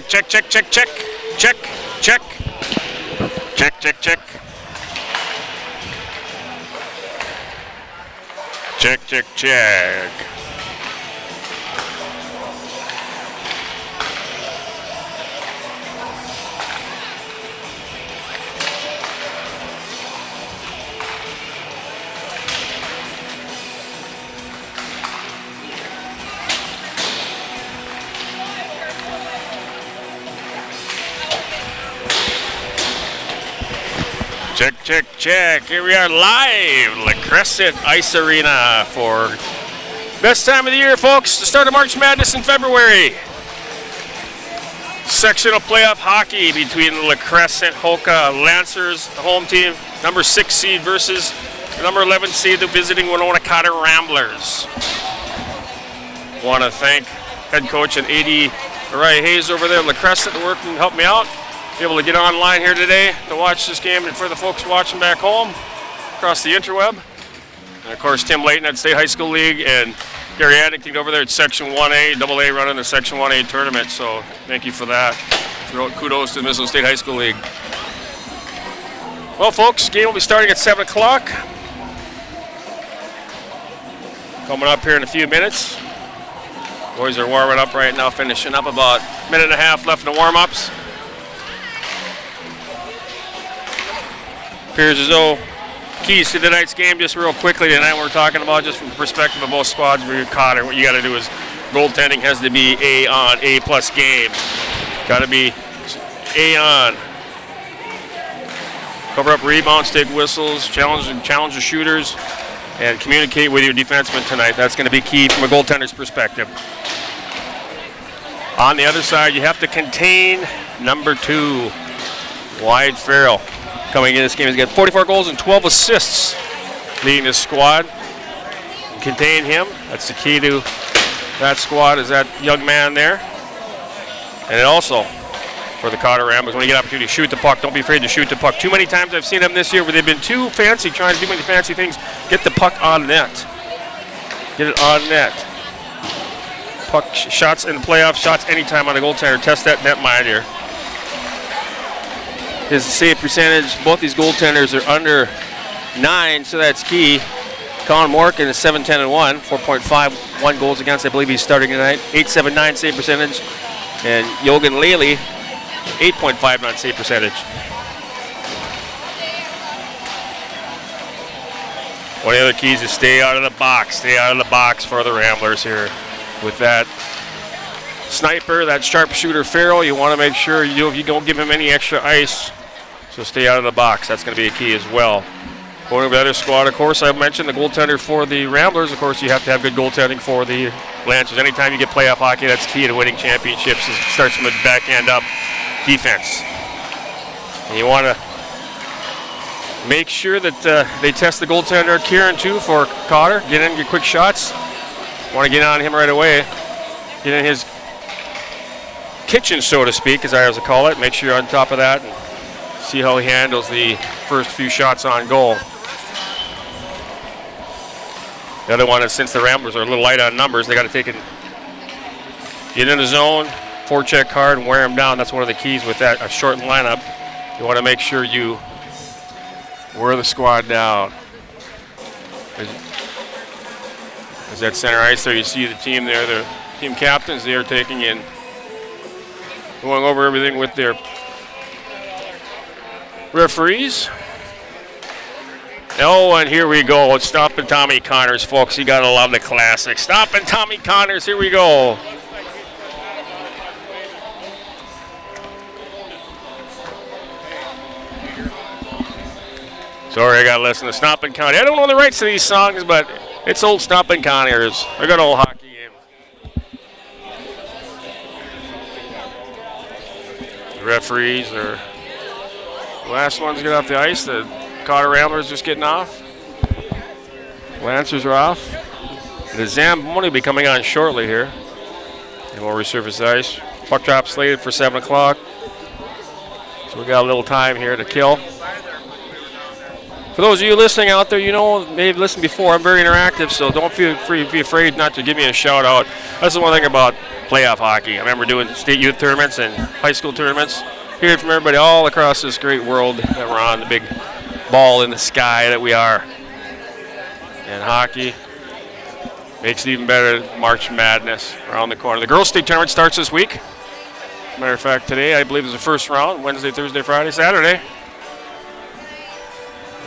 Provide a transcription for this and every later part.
Check, check, check, check, check. Check, check. Check, check, check. Check, check, check. Check, check, check. Here we are live, the Crescent Ice Arena for best time of the year, folks. The start of March Madness in February. Sectional playoff hockey between the Crescent Hoka Lancers, the home team, number 6 seed versus the number 11 seed, the visiting Winona Cotter Ramblers. Want to thank head coach and AD Mariah Hayes over there at the Crescent to work and help me out. Able to get online here today to watch this game, and for the folks watching back home across the interweb. And of course, Tim Layton at State High School League and Gary Addington over there at Section 1A, AA running the Section 1A tournament. So thank you for that. Kudos to the Minnesota State High School League. Well, folks, game will be starting at 7 o'clock. Coming up here in a few minutes. Boys are warming up right now, finishing up about a minute and a half left in the warm-ups. Appears as though keys to tonight's game, just real quickly tonight, we're talking about just from the perspective of both squads. We're Cotter. What you got to do is goaltending has to be A on, A+ game. Got to be A on. Cover up rebounds, take whistles, challenge the shooters, and communicate with your defensemen tonight. That's going to be key from a goaltender's perspective. On the other side, you have to contain number 2, Wyatt Farrell. Coming in this game, he's got 44 goals and 12 assists leading this squad. Contain him. That's the key to that squad, is that young man there. And also, for the Cotter Ramblers, when you get an opportunity to shoot the puck, don't be afraid to shoot the puck. Too many times I've seen them this year where they've been too fancy, trying to do many fancy things. Get the puck on net. Get it on net. Puck shots in the playoffs, shots anytime on the goaltender. Test that net mind here. His save percentage, both these goaltenders are under 9, so that's key. Colin Morgan is 7-10-1, 4.51 goals against. I believe he's starting tonight. 8.79 save percentage. And Yogan Laley, 8.59 save percentage. One of the other keys is stay out of the box. Stay out of the box for the Ramblers here. With that sniper, that sharpshooter Farrell, you want to make sure you don't give him any extra ice. So stay out of the box. That's going to be a key as well. Going over the other squad, of course, I mentioned the goaltender for the Ramblers. Of course, you have to have good goaltending for the Lancers. Anytime you get playoff hockey, that's key to winning championships. It starts from the back end up defense. And you want to make sure that they test the goaltender, Kieran, too, for Cotter. Get in, get quick shots. Want to get on him right away. Get in his kitchen, so to speak, as I always call it. Make sure you're on top of that. And see how he handles the first few shots on goal. The other one is, since the Ramblers are a little light on numbers, they got to take it, get in the zone, forecheck hard, and wear them down. That's one of the keys with that, a short lineup. You want to make sure you wear the squad down. As that center ice there, you see the team there, the team captains, they are taking in, going over everything with their referees. Oh, and here we go. It's Stompin' Tommy Connors, folks. You gotta love the classic. Stompin' Tommy Connors, here we go. Sorry, I gotta listen to Stompin' Connors. I don't know the rights to these songs, but it's old Stompin' Connors. A good old hockey game. The referees are last ones to get off the ice. The Cotter Ramblers just getting off. Lancers are off. The Zamboni will be coming on shortly here. And we'll resurface the ice. Puck drop slated for 7 o'clock. So we got a little time here to kill. For those of you listening out there, you know, maybe listened before, I'm very interactive, so don't be afraid not to give me a shout out. That's the one thing about playoff hockey. I remember doing state youth tournaments and high school tournaments. Hearing from everybody all across this great world that we're on, the big ball in the sky that we are. And hockey makes it even better. March Madness around the corner. The girls' state tournament starts this week. As a matter of fact, today I believe is the first round. Wednesday, Thursday, Friday, Saturday.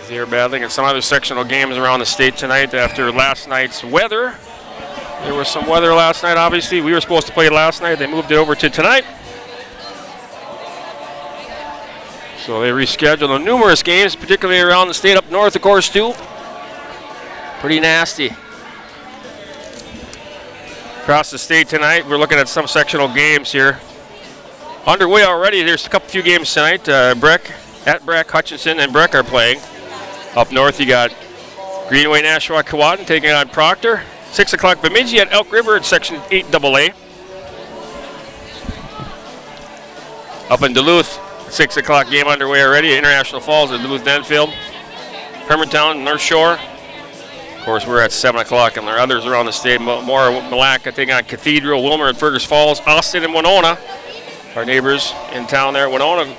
They are battling in some other sectional games around the state tonight after last night's weather. There was some weather last night, obviously. We were supposed to play last night. They moved it over to tonight. So they rescheduled numerous games, particularly around the state up north, of course, too. Pretty nasty. Across the state tonight, we're looking at some sectional games here. Underway already. There's a few games tonight. Breck, Hutchinson, and Breck are playing. Up north, you got Greenway, Nashua, Kewadin taking on Proctor. 6 o'clock, Bemidji at Elk River in Section 8AA. Up in Duluth, 6 o'clock game underway already. International Falls at Duluth-Denfield. Hermantown, North Shore. Of course, we're at 7 o'clock, and there are others around the state. More Malacca taking on Cathedral, Wilmer and Fergus Falls. Austin and Winona, our neighbors in town there at Winona,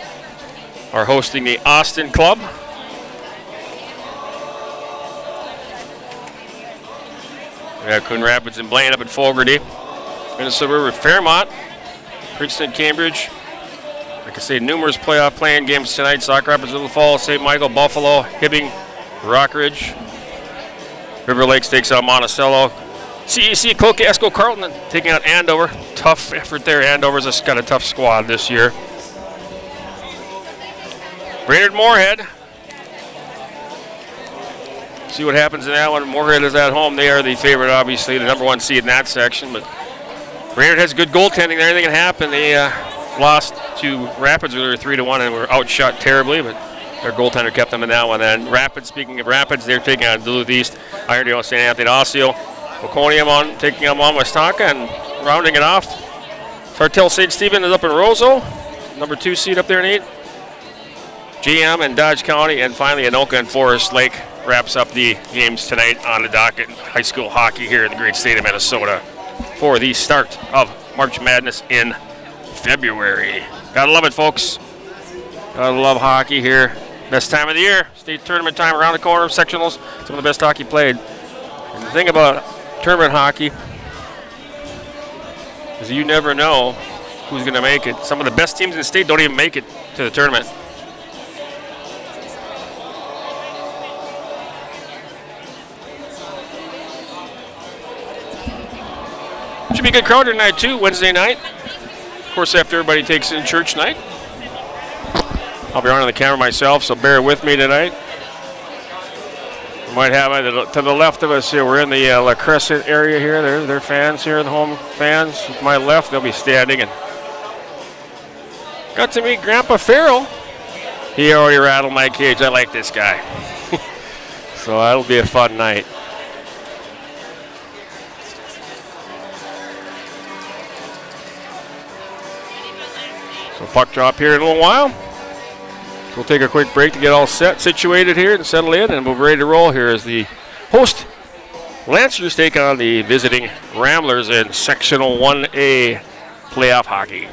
are hosting the Austin Club. We have Coon Rapids and Blaine up at Fogarty. Minnesota River, Fairmont, Princeton, Cambridge. Like I say, numerous playoff playing games tonight. Sauk Rapids, Little Falls, St. Michael, Buffalo, Hibbing, Rockridge. River Lakes takes out Monticello. CEC, Cloquet, Esco, Carlton taking out Andover. Tough effort there. Andover's just got a tough squad this year. Brainerd Moorhead. See what happens in that one. Moorhead is at home. They are the favorite, obviously, the number 1 seed in that section. But Brainerd has good goaltending there. Anything can happen. They lost to Rapids earlier 3-1 and were outshot terribly, but their goaltender kept them in that one. And Rapids, speaking of Rapids, they're taking on Duluth East. Irondale, St. Anthony, Osseo. Waconium taking them on Westaka, and rounding it off, Sartell St. Stephen is up in Roseau, number 2 seed up there in 8. GM and Dodge County, and finally Anoka and Forest Lake wraps up the games tonight on the docket. High school hockey here in the great state of Minnesota for the start of March Madness in February. Gotta love it, folks. Gotta love hockey here. Best time of the year. State tournament time around the corner. Sectionals. Some of the best hockey played. And the thing about tournament hockey is you never know who's going to make it. Some of the best teams in the state don't even make it to the tournament. Should be a good crowd tonight, too, Wednesday night. Of course, after everybody takes in church night. I'll be running the camera myself, so bear with me tonight. We might have it to the left of us here. We're in the Crescent area here. They're fans here, the home fans. To my left, they'll be standing. And got to meet Grandpa Farrell. He already rattled my cage. I like this guy. So that'll be a fun night. So puck drop here in a little while. We'll take a quick break to get all situated here and settle in, and we'll be ready to roll here as the host Lancers take on the visiting Ramblers in Sectional 1A playoff hockey.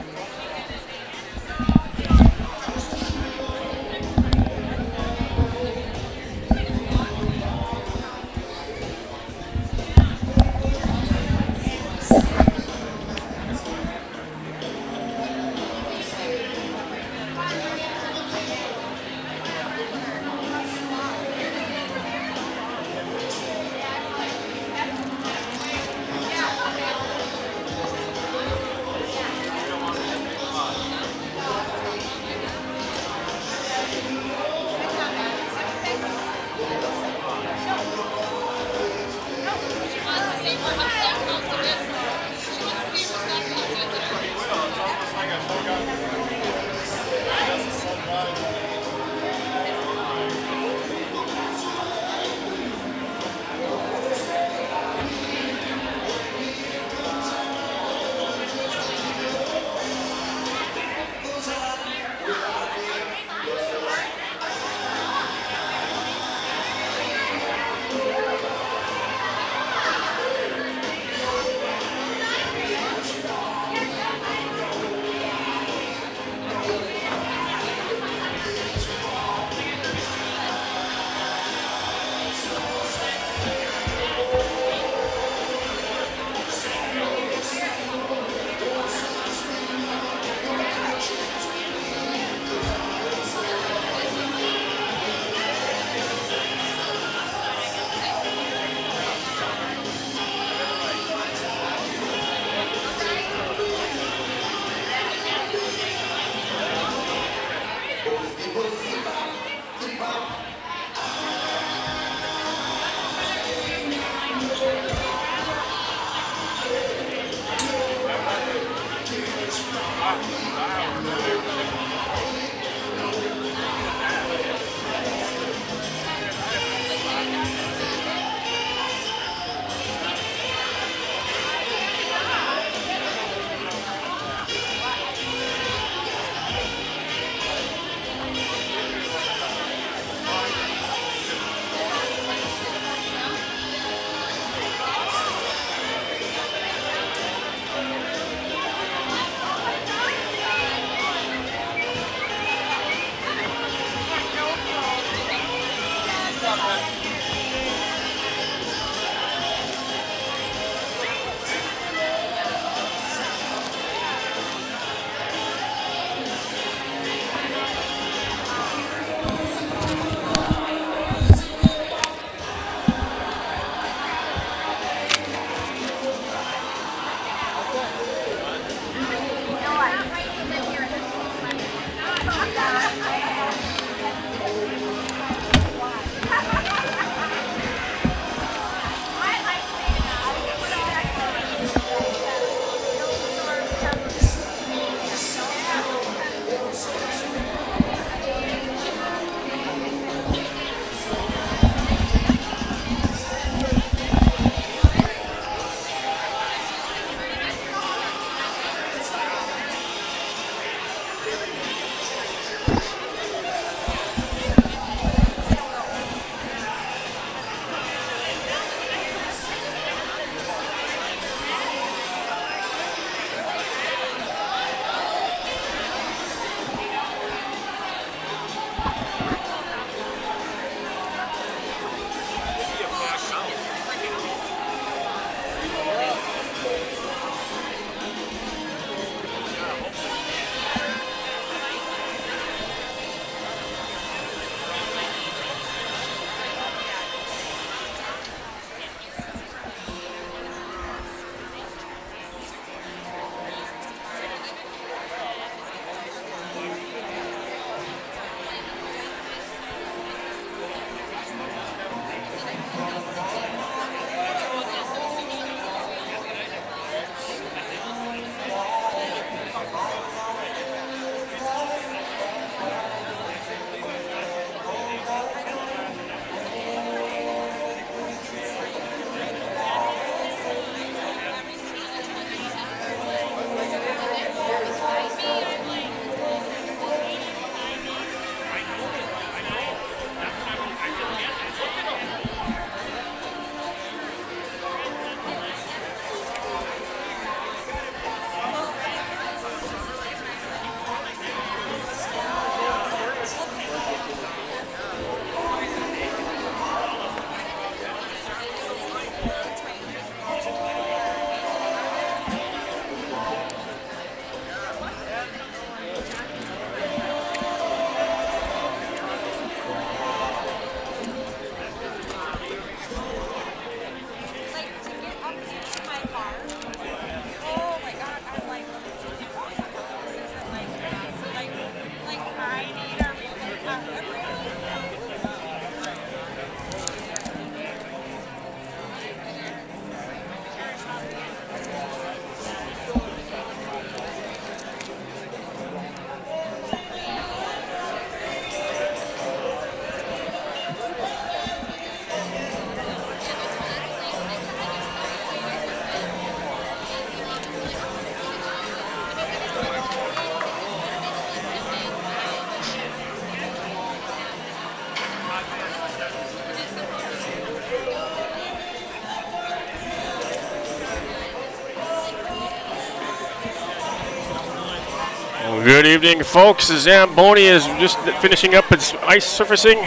Good evening, folks. Zamboni is just finishing up its ice surfacing.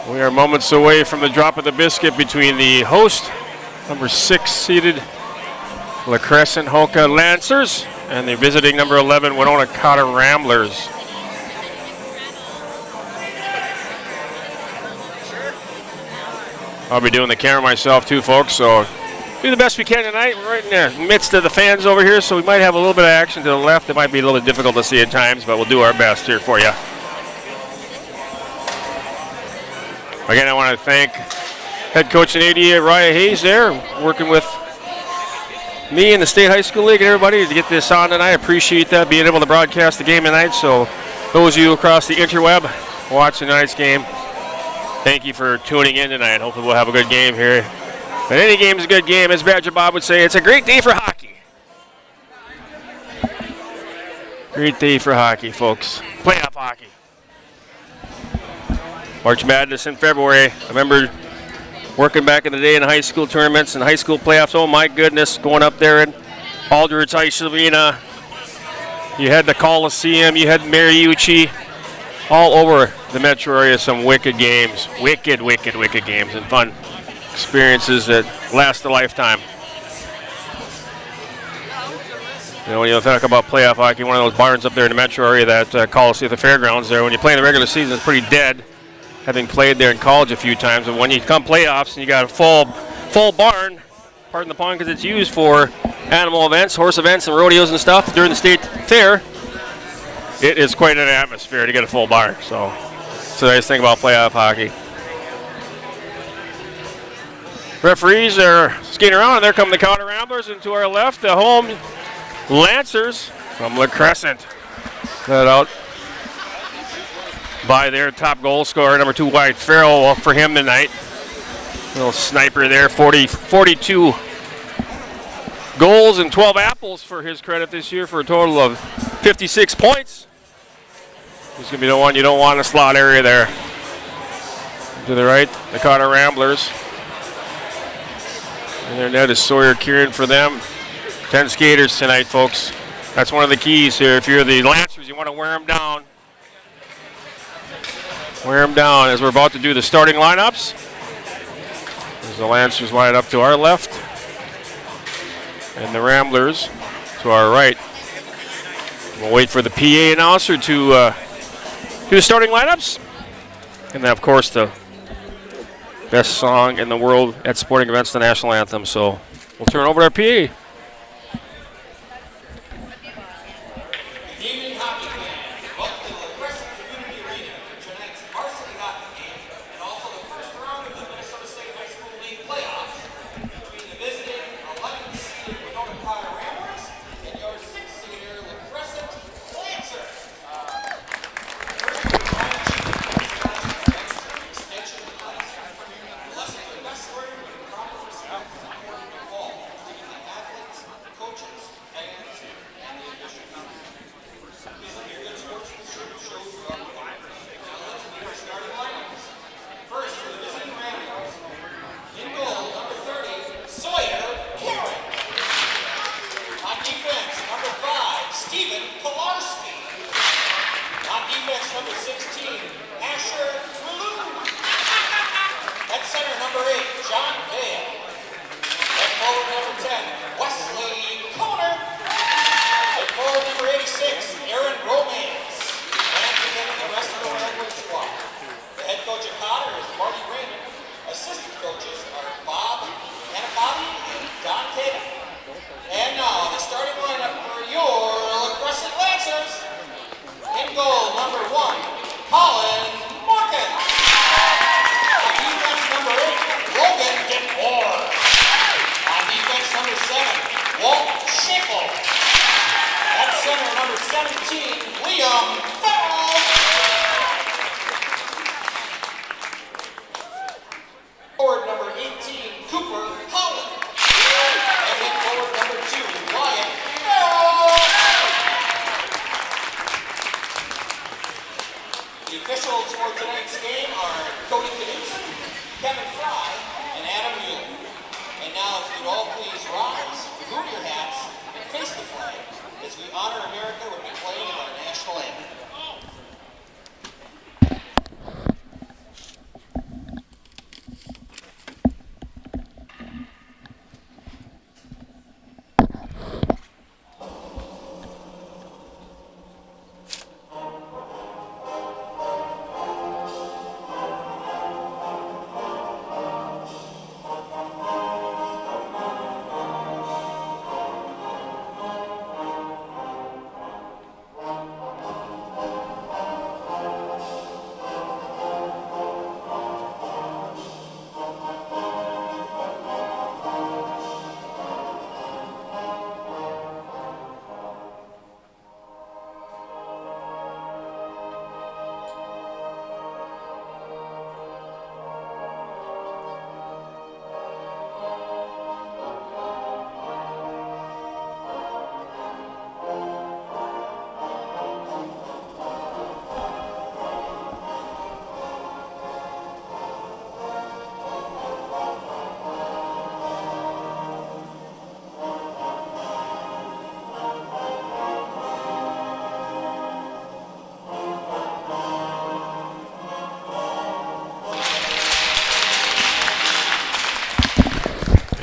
We are moments away from the drop of the biscuit between the host, number 6 seeded Crescent Hoka Lancers, and the visiting number 11 Winona Cotter Ramblers. I'll be doing the camera myself too, folks, so do the best we can tonight. We're right in the midst of the fans over here, so we might have a little bit of action to the left. It might be a little bit difficult to see at times, but we'll do our best here for you. Again, I want to thank head coach in AD Raya Hayes there, working with me and the State High School League and everybody to get this on tonight. I appreciate that, being able to broadcast the game tonight. So those of you across the interweb watching tonight's game, thank you for tuning in tonight. Hopefully we'll have a good game here. But any game is a good game. As Badger Bob would say, it's a great day for hockey. Great day for hockey, folks. Playoff hockey. March Madness in February. I remember working back in the day in high school tournaments and high school playoffs. Oh, my goodness, going up there in Aldridge Ice Arena. You had the Coliseum. You had Mariucci. all over the metro area, some wicked games, wicked games, and fun experiences that last a lifetime. You know, when you talk about playoff hockey, one of those barns up there in the metro area, that Coliseum at the fairgrounds there, when you play in the regular season, it's pretty dead, having played there in college a fefew times. And when you come playoffs and you got a full barn, pardon the pun, because it's used for animal events, horse events, and rodeos and stuff during the state fair, it is quite an atmosphere to get a full barn. So it's a nice thing about playoff hockey. Referees are skating around, and there come the Cotter Ramblers, and to our left, the home Lancers from the Crescent. That out by their top goal scorer, number 2, Wyatt Farrell. Well, for him tonight, little sniper there, 42 goals and 12 apples for his credit this year, for a total of 56 points. He's going to be the one you don't want in the slot area there. To the right, the Cotter Ramblers. And their net is Sawyer Kieran for them. 10 skaters tonight, folks. That's one of the keys here. If you're the Lancers, you want to wear them down. Wear them down as we're about to do the starting lineups. There's the Lancers lined up to our left, and the Ramblers to our right. We'll wait for the PA announcer to do the starting lineups. And then, of course, the best song in the world at sporting events, the national anthem. So we'll turn over to our PA.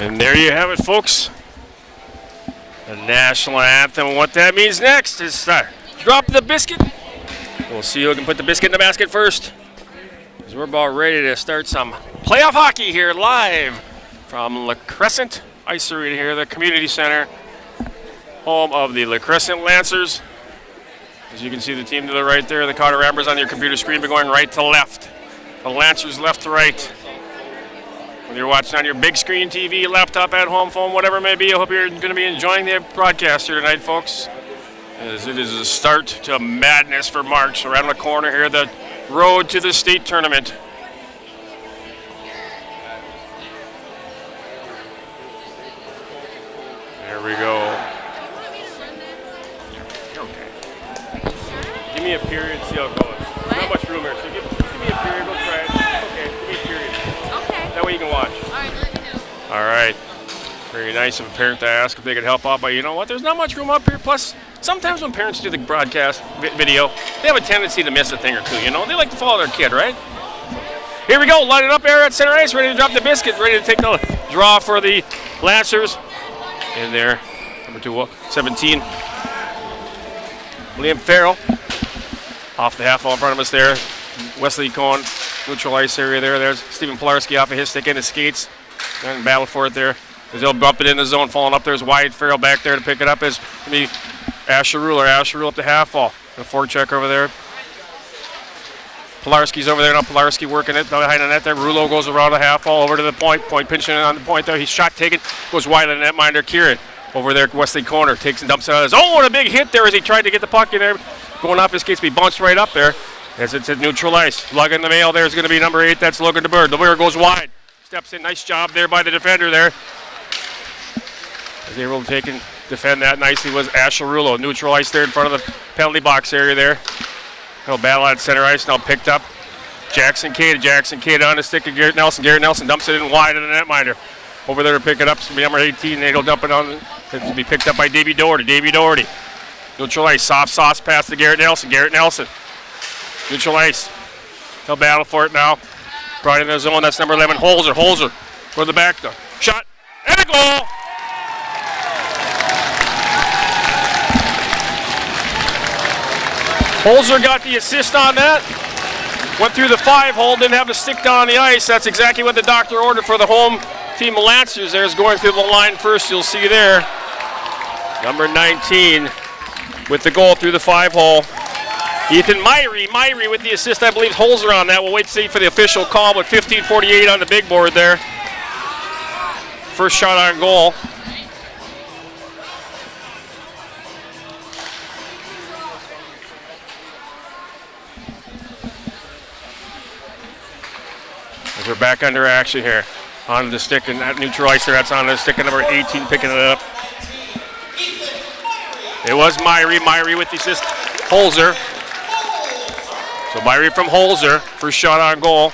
And there you have it, folks. The national anthem. What that means next is drop the biscuit. We'll see who can put the biscuit in the basket first. Because we're about ready to start some playoff hockey here live from Crescent Ice Arena here, the community center, home of the Crescent Lancers. As you can see, the team to the right there, the Cotter Ambers on your computer screen, but going right to left. The Lancers left to right. Whether you're watching on your big screen TV, laptop, at home, phone, whatever it may be, I hope you're going to be enjoying the broadcast here tonight, folks. As it is a start to madness for March. Around the corner here, the road to the state tournament. There we go. Give me a period, see how it goes. There's not much room here, so give me a period, we'll try it. Okay, give me a period. Okay. That way you can watch. All right, let me know. All right. Very nice of a parent to ask if they could help out, but you know what? There's not much room up here. Plus, sometimes when parents do the broadcast video, they have a tendency to miss a thing or two, you know? They like to follow their kid, right? Here we go, line it up there at center ice, ready to drop the biscuit, ready to take the draw for the Lancers. In there, number 17, Liam Farrell. Off the half wall in front of us there. Wesley Cohen, neutral ice area there. There's Stephen Pilarski off of his stick into skates. And battle for it there. As they'll bump it in the zone, falling up there's Wyatt Farrell back there to pick it up. Is going to be Asher Rule up the half wall. A forecheck over there. Pilarski's over there now. Pilarski working it behind the net there. Rulo goes around the half wall over to the point. Point pinching on the point there. He's shot taken. Goes wide on the netminder. Kieran over there. Wesley Corner takes and dumps it on his. Oh, what a big hit there as he tried to get the puck in there. Going off his skates, be bounced right up there as it's at neutral ice. Lugging the mail there is going to be number 8. That's Logan DeBird. DeBird goes wide. Steps in. Nice job there by the defender there. As they able to take and defend that nicely was Asher Rulo. Neutral ice there in front of the penalty box area there. No battle at center ice. Now picked up. Jackson Cade on the stick of Garrett Nelson. Garrett Nelson dumps it in wide in the netminder. Over there to pick it up. It's going to be number 18. They'll dump it on. It'll be picked up by Davey Doherty. Neutral ice, soft sauce pass to Garrett Nelson. Neutral ice. He'll battle for it now. Brought in the zone, that's number 11, Holzer for the back door. Shot, and a goal! Holzer got the assist on that. Went through the 5-hole, didn't have a stick down on the ice. That's exactly what the doctor ordered for the home team of Lancers. There's going through the line first, you'll see there. Number 19. With the goal through the 5-hole. Ethan Myrie with the assist, I believe Holzer on that. We'll wait to see for the official call, but 15:48 on the big board there. First shot on goal. As we're back under action here. On the stick and that neutral ice there, that's on the stick of number 18 picking it up. It was Myrie with the assist. Holzer. So Myrie from Holzer. First shot on goal.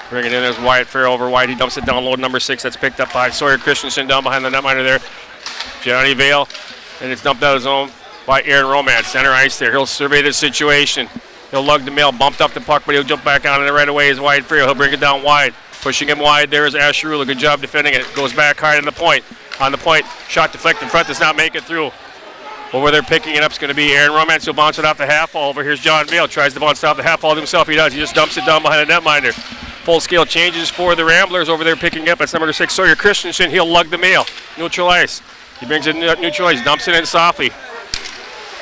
Bring it in. There's Wyatt Farrell over wide. He dumps it down low. Number 6. That's picked up by Sawyer Christensen down behind the netminder there. Johnny Vale. And it's dumped out of zone by Aaron Romance. Center ice there. He'll survey the situation. He'll lug the mail. Bumped up the puck, but he'll jump back on it right away as Wyatt Farrell. He'll bring it down wide. Pushing him wide there is Asher Rula. Good job defending it. Goes back hard on the point. On the point. Shot deflected in front. Does not make it through. Over there picking it up is going to be Aaron Romance. He'll bounce it off the half wall. Over here's John Vale. Tries to bounce it off the half wall himself. He does. He just dumps it down behind the netminder. Full scale changes for the Ramblers over there picking up. That's number 6, Sawyer Christensen. He'll lug the mail. Neutral ice. He brings it neutral ice. Dumps it in softly.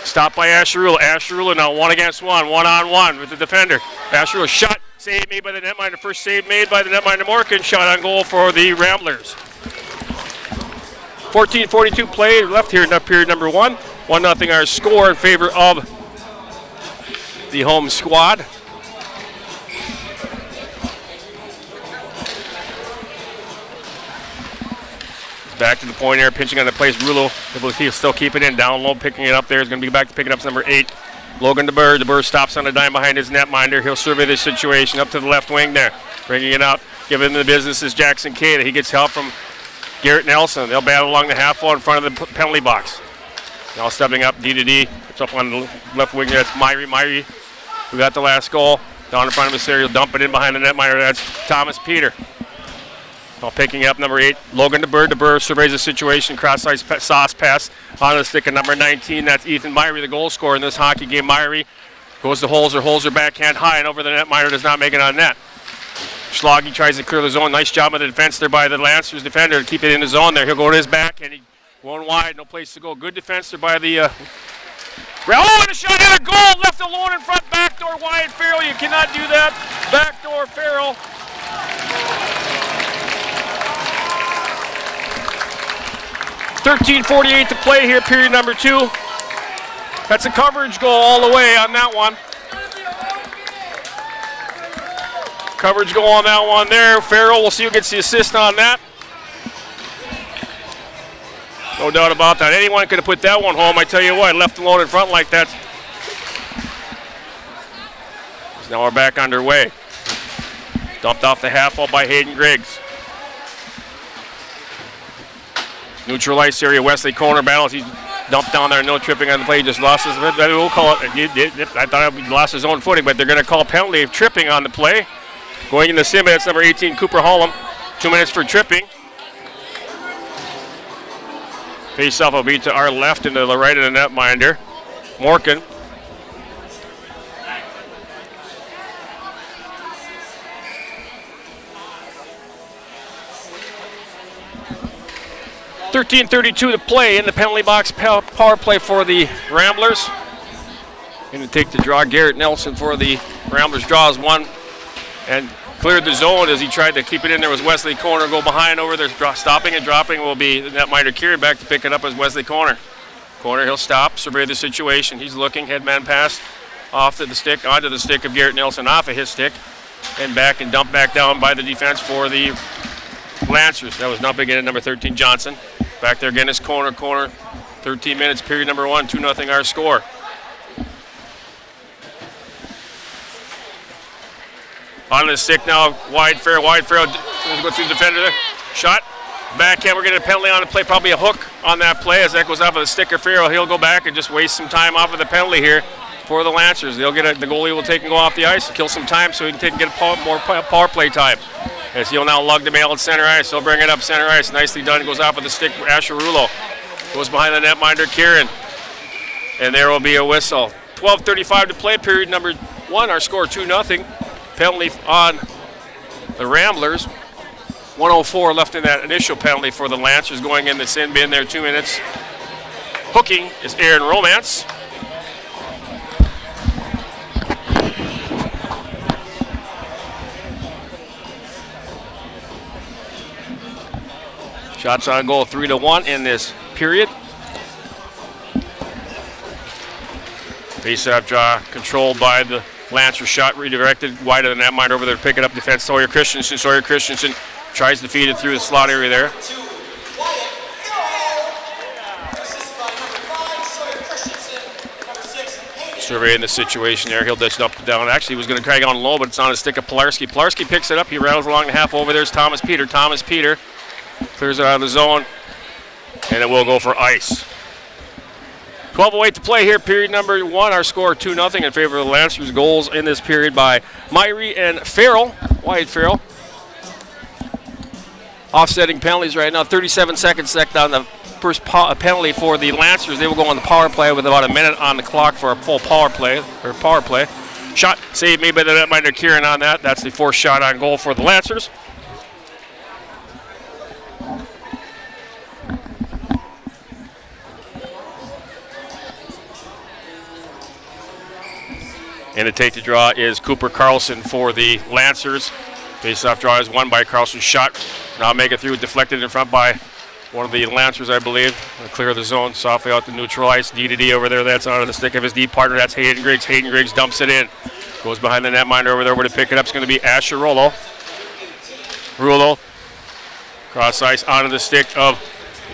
Stopped by Asher Rula. Asher Rula now 1-against-1. 1-on-1 with the defender. Asher Rula shot. Save made by the netminder. First save made by the netminder Morgan. Shot on goal for the Ramblers. 14:42 play left here in period number 1. 1-0 our score in favor of the home squad. Back to the point here, pinching on the place. Rulo, he'll still keep it in. Down low, picking it up there. He's going to be back to pick it up. Number 8, Logan DeBird. DeBird stops on the dime behind his netminder. He'll survey this situation up to the left wing there. Bringing it out, giving him the business is Jackson Cade. He gets help from Garrett Nelson. They'll battle along the half wall in front of the penalty box. Now stepping up D-to-D. It's up on the left wing there. That's Myrie. We got the last goal. Down in front of us there. He'll dump it in behind the netminder. That's Thomas Peter. Well, picking up number 8, Logan DeBurr. DeBurr surveys the situation. Cross-ice sauce pass on the stick of number 19. That's Ethan Myrie, the goal scorer in this hockey game. Myrie goes to Holzer. Holzer backhand high and over the net. Myrie does not make it on net. Schlage tries to clear the zone. Nice job of the defense there by the Lancers defender to keep it in the zone there. He'll go to his back and he going wide. No place to go. Good defense there by the... and a shot and a goal. Left alone in front. Backdoor Wyatt Farrell. You cannot do that. Backdoor Farrell. 13:48 to play here, period number 2. That's a coverage goal all the way on that one. Coverage goal on that one there. Farrell, we'll see who gets the assist on that. No doubt about that. Anyone could have put that one home. I tell you what, left alone in front like that. So now we're back underway. Dumped off the half wall by Hayden Griggs. Neutral ice area, Wesley Cotter battles. He's dumped down there, no tripping on the play. He just lost his, we'll call it, I thought he lost his own footing, but they're going to call a penalty of tripping on the play. Going in the sim, that's number 18, Cooper Hollum. 2 minutes for tripping. Face-off will be to our left and to the right of the netminder. Morgan. .13:32 to play in the penalty box. Power play for the Ramblers. Going to take the draw. Garrett Nelson for the Ramblers draws one and cleared the zone as he tried to keep it in there. Was Wesley Cotter go behind over there. Stopping and dropping will be the netminder Kieran back to pick it up as Wesley Cotter. Cotter, he'll stop, survey the situation. He's looking, headman pass off to the stick, onto the stick of Garrett Nelson, off of his stick, and back and dumped back down by the defense for the Lancers. That was not big in number 13, Johnson. Back there again is Cotter. 13 minutes, period number 1, 2-0 our score. On the stick now, Wyatt Farrell go through the defender there. Shot, backhand, we're getting a penalty on the play, probably a hook on that play as that goes off of the stick of Farrell. He'll go back and just waste some time off of the penalty here for the Lancers. They'll get the goalie will take and go off the ice, kill some time so he can take and get more power play time. As he'll now lug the mail at center ice. He'll bring it up center ice. Nicely done. Goes off with the stick. Asher Rulo goes behind the netminder, Kieran. And there will be a whistle. 12:35 to play, period number 1. Our score 2-0. Penalty on the Ramblers. 1:04 left in that initial penalty for the Lancers going in the sin bin there. 2 minutes. Hooking is Aaron Romance. Shots on goal 3-1 in this period. Face-off draw controlled by the Lancers. Shot redirected wide of the netminder over there to pick it up. Defense Sawyer Christensen. Sawyer Christensen tries to feed it through the slot area there. Surveying the situation there. He'll dish up down. Actually, he was going to drag on low, but it's on a stick of Pilarski. Pilarski picks it up. He rattles along the half over. There's Thomas Peter. Thomas Peter clears it out of the zone, and it will go for ice. 12:08 to play here, period number 1. Our score 2-0 in favor of the Lancers. Goals in this period by Myrie and Farrell, Wyatt Farrell. Offsetting penalties right now. 37 seconds left on the first penalty for the Lancers. They will go on the power play with about a minute on the clock for a full power play. Shot saved made by the netminder Kieran on that. That's the fourth shot on goal for the Lancers. And to take the draw is Cooper Carlson for the Lancers. Face-off draw is won by Carlson. Shot now make it through, deflected in front by one of the Lancers, I believe. Clear the zone, softly out the neutral ice. D-to-D over there, that's on the stick of his D partner. That's Hayden Griggs. Hayden Griggs dumps it in. Goes behind the netminder over there where to pick it up. It's going to be Asher Rulo. Rulo, cross ice onto the stick of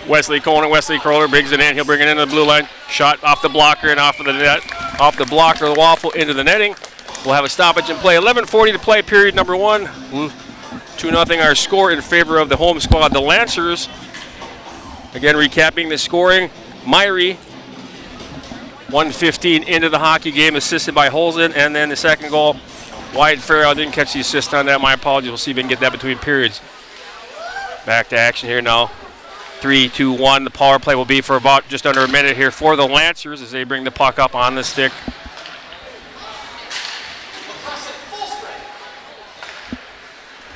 Wesley Cotter. Wesley Cotter brings it in. He'll bring it into the blue line. Shot off the blocker and off of the net. Off the blocker, the waffle into the netting. We'll have a stoppage in play. 11:40 to play, period number 1. 2-0 our score in favor of the home squad, the Lancers. Again, recapping the scoring. Myrie, 1:15 into the hockey game, assisted by Holzen. And then the second goal, Wyatt Farrell. Didn't catch the assist on that. My apologies. We'll see if we can get that between periods. Back to action here now. 3, 2, 1. The power play will be for about just under a minute here for the Lancers as they bring the puck up on the stick.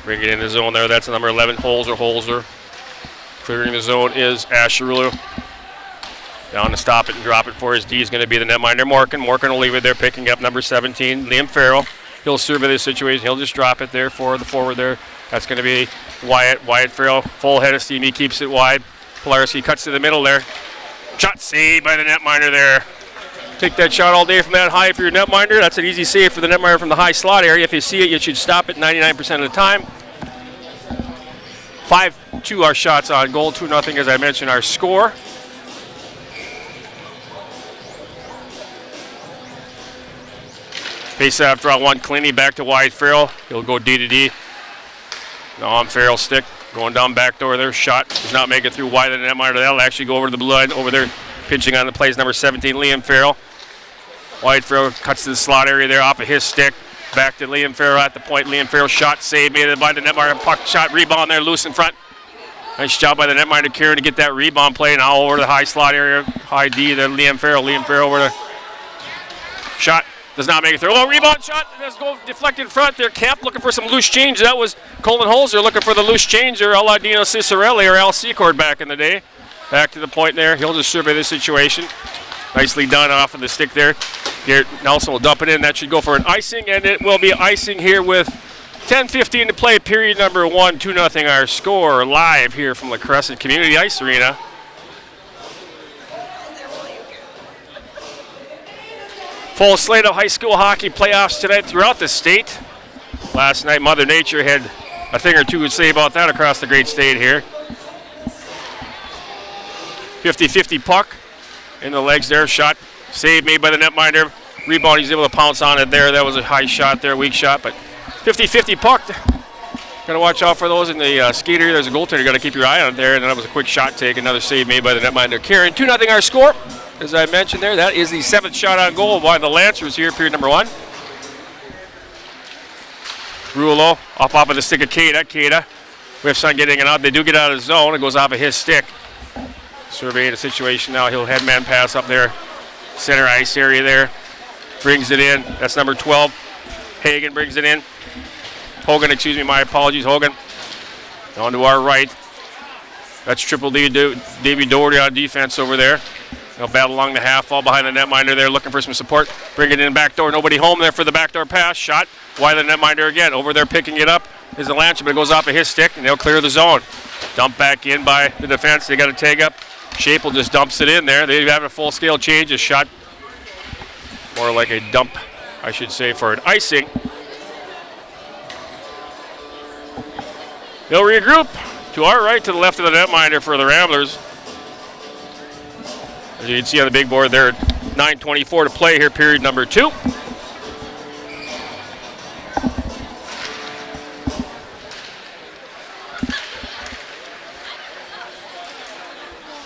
Bring it in the zone there. That's number 11, Holzer. Clearing the zone is Asherulu. Down to stop it and drop it for his D is going to be the netminder, Morgan. Morgan will leave it there, picking up number 17, Liam Farrell. He'll survey this situation. He'll just drop it there for the forward there. That's going to be Wyatt. Wyatt Farrell, full head of steam. He keeps it wide. Pilarski cuts to the middle there. Shot saved by the netminder there. Take that shot all day from that high for your netminder. That's an easy save for the netminder from the high slot area. If you see it, you should stop it 99% of the time. 5-2 our shots on goal. 2-0 as I mentioned our score. Face-off draw 1, Clinty back to Wyatt Farrell. He'll go D to D. Now on Farrell's stick. Going down back door there. Shot does not make it through wide of the netminder. That'll actually go over to the blue line. Over there, pitching on the plays, number 17, Liam Farrell. Wyatt Farrell cuts to the slot area there off of his stick. Back to Liam Farrell at the point. Liam Farrell shot saved, made it by the netminder. Puck shot, rebound there, loose in front. Nice job by the netminder, Kieran, to get that rebound play. Now over the high slot area, high D there, Liam Farrell. Liam Farrell over the shot. Does not make it through. Oh, rebound shot. Let's go deflected in front there. Camp looking for some loose change. That was Colin Holzer looking for the loose change there. Aladino Cicerelli or Al Secord back in the day. Back to the point there. He'll just survey this situation. Nicely done off of the stick there. Garrett Nelson will dump it in. That should go for an icing, and it will be icing here with 10:15 to play. Period number 1, 2-0 our score. Live here from the Crescent Community Ice Arena. Full slate of high school hockey playoffs tonight throughout the state. Last night, Mother Nature had a thing or two to say about that across the great state here. 50-50 puck in the legs there. Shot, save made by the netminder. Rebound, he's able to pounce on it there. That was a high shot there, weak shot, but 50-50 puck. Got to watch out for those in the skater. There's a goaltender. You got to keep your eye on it there. And then that was a quick shot take. Another save made by the netminder, Kieran. 2-0 our score. As I mentioned there, that is the 7th shot on goal by the Lancers here, period number 1. Rulo off of the stick of Cada. Cada, whiffs on getting it out. They do get out of the zone. It goes off of his stick. Surveying the situation now. He'll headman pass up there. Center ice area there. Brings it in. That's number 12. Hagen brings it in. Hogan, excuse me, my apologies, Hogan. On to our right. That's Triple D, Davey Doherty on defense over there. They'll battle along the half, fall behind the netminder there, looking for some support. Bring it in back door. Nobody home there for the backdoor pass. Shot. Wide of the netminder again. Over there picking it up is the Lancer, but it goes off of his stick, and they'll clear the zone. Dump back in by the defense. They got a tag up. Shapel just dumps it in there. They have a full-scale change. A shot. More like a dump, I should say, for an icing. They'll regroup to our right, to the left of the netminder for the Ramblers. As you can see on the big board there, 9:24 to play here, period number 2.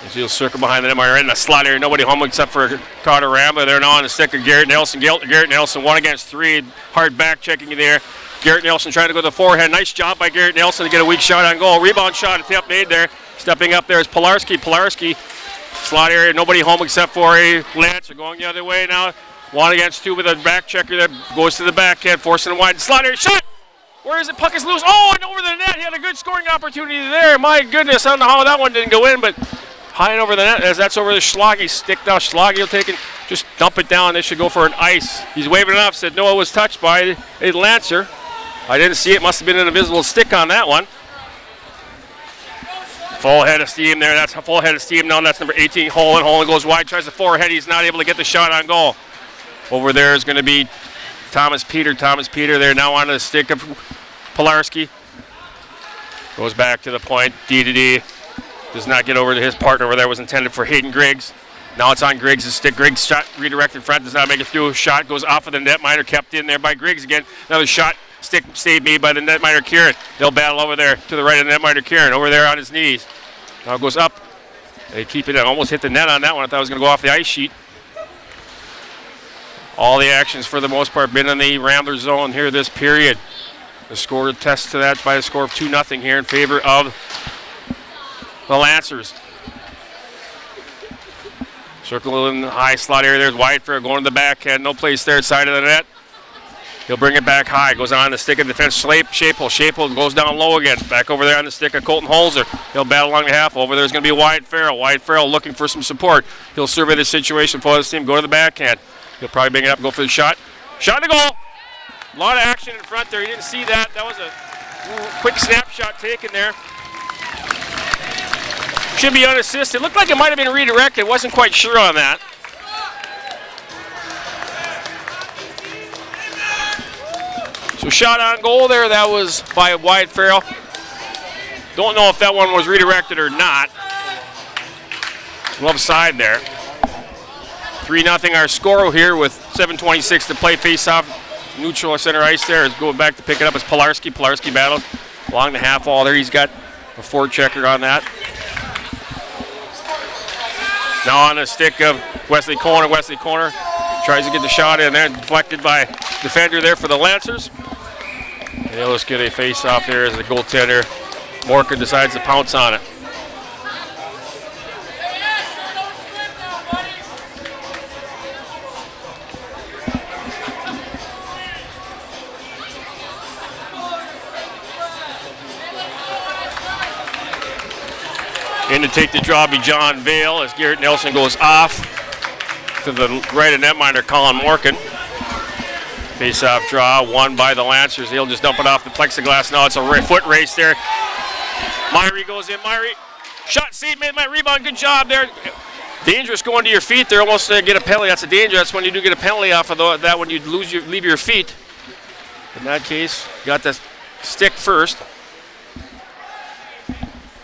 As you'll circle behind the netminder in the slot area, nobody home except for Cotter Rambler. They're now on the stick of Garrett Nelson. Garrett Nelson 1 against 3, hard back checking there. Garrett Nelson trying to go to the forehand. Nice job by Garrett Nelson to get a weak shot on goal. Rebound shot, attempt made there. Stepping up there is Pilarski. Pilarski, slot area, nobody home except for a Lancer. Going the other way now. 1 against 2 with a back checker there. Goes to the backhand, forcing it wide. Slot area, shot! Where is it? Puck is loose. Oh, and over the net. He had a good scoring opportunity there. My goodness, I don't know how that one didn't go in, but high and over the net as that's over the Schlage stick. Now Schlage will take it, just dump it down. They should go for an ice. He's waving it off, said no, it was touched by a Lancer. I didn't see it. Must have been an invisible stick on that one. Full head of steam there. That's a full head of steam now. That's number 18, Holland. Holland goes wide, tries the forehead. He's not able to get the shot on goal. Over there is going to be Thomas Peter. Thomas Peter there now onto the stick of Pilarski. Goes back to the point. D to D. Does not get over to his partner over there. Was intended for Hayden Griggs. Now it's on Griggs' stick. Griggs shot redirected front. Does not make it through. Shot goes off of the netminder. Kept in there by Griggs again. Another shot. Stick save made by the netminder Kieran. They'll battle over there to the right of the netminder Kieran. Over there on his knees. Now it goes up. They keep it in. Almost hit the net on that one. I thought it was going to go off the ice sheet. All the actions for the most part been in the Rambler zone here this period. The score attests to that by a score of 2-0 here in favor of the Lancers. Circle in the high slot area. There's Whitefair going to the backhand. No place there, side of the net. He'll bring it back high. Goes on the stick of defense. Shapel. Shapel goes down low again. Back over there on the stick of Colton Holzer. He'll battle along the half. Over there's going to be Wyatt Farrell. Wyatt Farrell looking for some support. He'll survey the situation for his team. Go to the backhand. He'll probably bring it up, go for the shot. Shot to goal. A lot of action in front there. You didn't see that. That was a quick snapshot taken there. Should be unassisted. Looked like it might have been redirected. Wasn't quite sure on that. So shot on goal there. That was by Wyatt Farrell. Don't know if that one was redirected or not. Love side there. 3-0 our score here with 7:26 to play. Face off neutral center ice there. Is going back to pick it up as Pilarski. Pilarski battles along the half wall there. He's got a forechecker on that. Now on the stick of Wesley Corner. Wesley Corner tries to get the shot in there. Deflected by defender there for the Lancers. And they'll just get a face off there as the goaltender Morka decides to pounce on it. In to take the draw be John Vale as Garrett Nelson goes off to the right of netminder Colin Morkan. Face-off draw won by the Lancers. He'll just dump it off the plexiglass. Now it's a foot race there. Myrie goes in. Myrie shot, save, made my rebound. Good job there. Dangerous going to your feet there. Almost get a penalty. That's a danger. That's when you do get a penalty off of that when you leave your feet. In that case, got the stick first.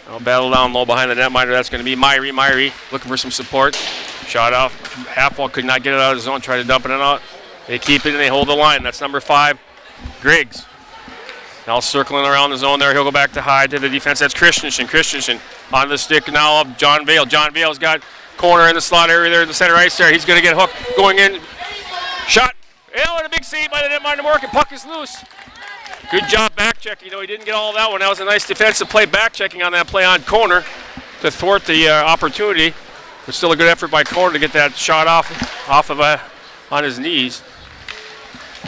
Now battle down low behind the netminder. That's going to be Myrie. Myrie looking for some support. Shot off. Half wall could not get it out of the zone. Try to dump it out. They keep it and they hold the line. That's number 5, Griggs. Now circling around the zone there. He'll go back to high to the defense. That's Christensen. Christensen on the stick now of John Vale. John Vale's got corner in the slot area there in the center ice there. He's going to get hooked. Going in. Shot. And a big save by the netminder Morgan. Puck is loose. Good job back checking. He didn't get all of that one. That was a nice defensive play back checking on that play on corner to thwart the opportunity. But still a good effort by Corner to get that shot off of on his knees.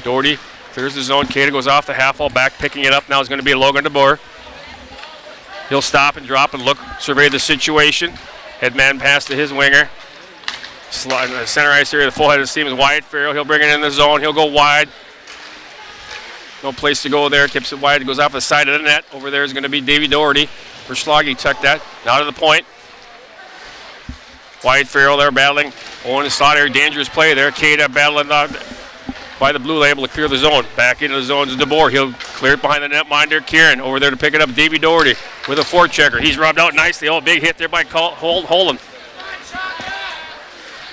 Doherty clears the zone. Cada goes off the half wall back, picking it up. Now is going to be Logan DeBoer. He'll stop and drop and look, survey the situation. Headman pass to his winger. Slide in the center ice area. The full head of steam is Wyatt Farrell. He'll bring it in the zone. He'll go wide. No place to go there. Keeps it wide. Goes off the side of the net. Over there is going to be Davey Doherty. For Schlage, tuck that. Now to the point. Wyatt Farrell there battling. Oh, in the slot area. Dangerous play there. Cada battling by the blue label to clear the zone. Back into the zone is DeBoer. He'll clear it behind the netminder. Kieran over there to pick it up. Davey Doherty with a forechecker. He's rubbed out nicely. Oh, big hit there by Holland.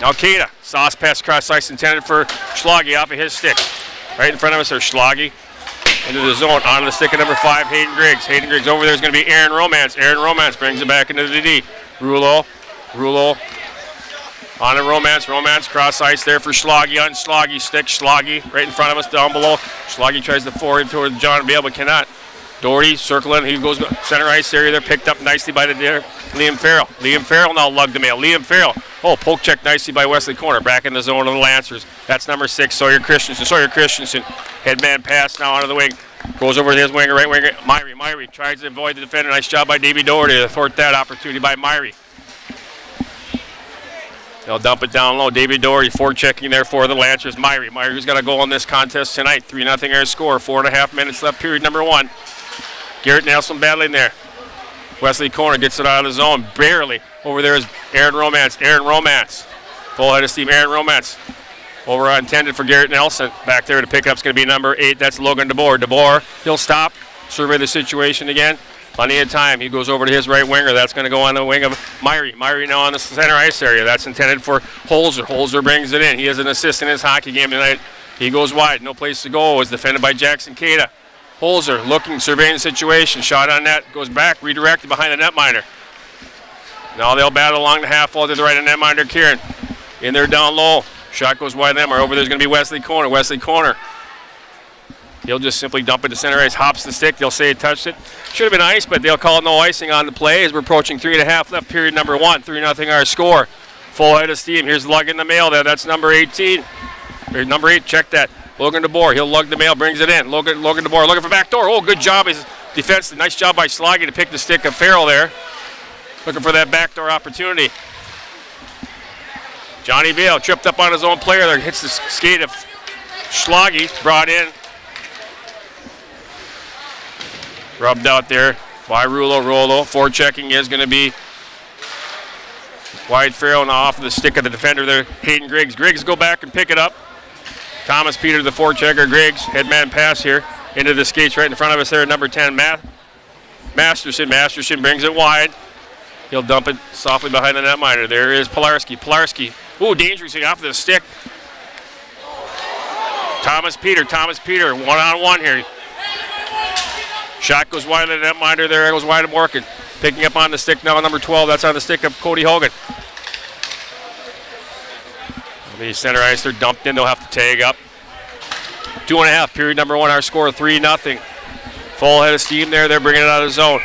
Now Cada. Sauce pass cross ice intended for Schlage off of his stick. Right in front of us there's Schlage. Into the zone. On the stick of number 5, Hayden Griggs. Hayden Griggs over there is going to be Aaron Romance. Aaron Romance brings it back into the D. Rouleau on a Romance. Romance cross ice there for Schlage on Schlage. Stick Schlage right in front of us down below. Schlage tries to forward toward John Bale but cannot. Doherty circling. He goes center ice area there. Picked up nicely by the Liam Farrell. Liam Farrell now lugged the mail. Liam Farrell. Oh, poke check nicely by Wesley Corner. Back in the zone of the Lancers. That's number 6, Sawyer Christensen. Sawyer Christensen. Headman pass now onto the wing. Goes over to his winger, right winger. Myrie tries to avoid the defender. Nice job by Davey Doherty to thwart that opportunity by Myrie. They'll dump it down low. Davey Doherty forechecking there for the Lancers. Myrie's got a goal in this contest tonight. 3-0 our score. 4.5 minutes left, period number 1. Garrett Nelson battling there. Wesley Corner gets it out of the zone. Barely. Over there is Aaron Romance. Aaron Romance. Full head of steam. Aaron Romance. Over intended for Garrett Nelson. Back there to pick up is going to be number 8. That's Logan DeBoer. DeBoer, he'll stop. Survey the situation again. Plenty of time. He goes over to his right winger. That's going to go on the wing of Myrie. Myrie now on the center ice area. That's intended for Holzer. Holzer brings it in. He has an assist in his hockey game tonight. He goes wide. No place to go. Is defended by Jackson Cada. Holzer looking, surveying the situation. Shot on net. Goes back. Redirected behind the netminder. Now they'll battle along the half wall to the right of netminder Kieran. In there down low. Shot goes wide of them. Or over there's going to be Wesley Corner. Wesley Corner He'll just simply dump it to center ice, hops the stick. They'll say he touched it. Should have been ice, but they'll call no icing on the play as we're approaching 3.5 left, period number 1. 3-0 our score. Full head of steam. Here's the lug in the mail there. That's number 18. Or number 8, check that. Logan DeBoer. He'll lug the mail, brings it in. Logan DeBoer looking for back door. Oh, good job. His defense. Nice job by Sloggy to pick the stick of Farrell there. Looking for that backdoor opportunity. Johnny Vale tripped up on his own player there. Hits the skate of Schloggy. Brought in. Rubbed out there by Rollo. Forechecking is going to be wide Farrell, now off of the stick of the defender there. Hayden Griggs. Griggs go back and pick it up. Thomas Peter, the forechecker. Griggs, headman pass here into the skates right in front of us there. Number 10, Masterson. Masterson brings it wide. He'll dump it softly behind the netminder. There is Pilarski. Ooh, dangerous off the stick. Thomas Peter, one-on-one here. Shot goes wide of the netminder there, goes wide of Morgan. Picking up on the stick now, number 12, that's on the stick of Cody Hogan. The center ice, they're dumped in, they'll have to tag up. 2.5, period number 1, our score 3-0. Full head of steam there, they're bringing it out of the zone.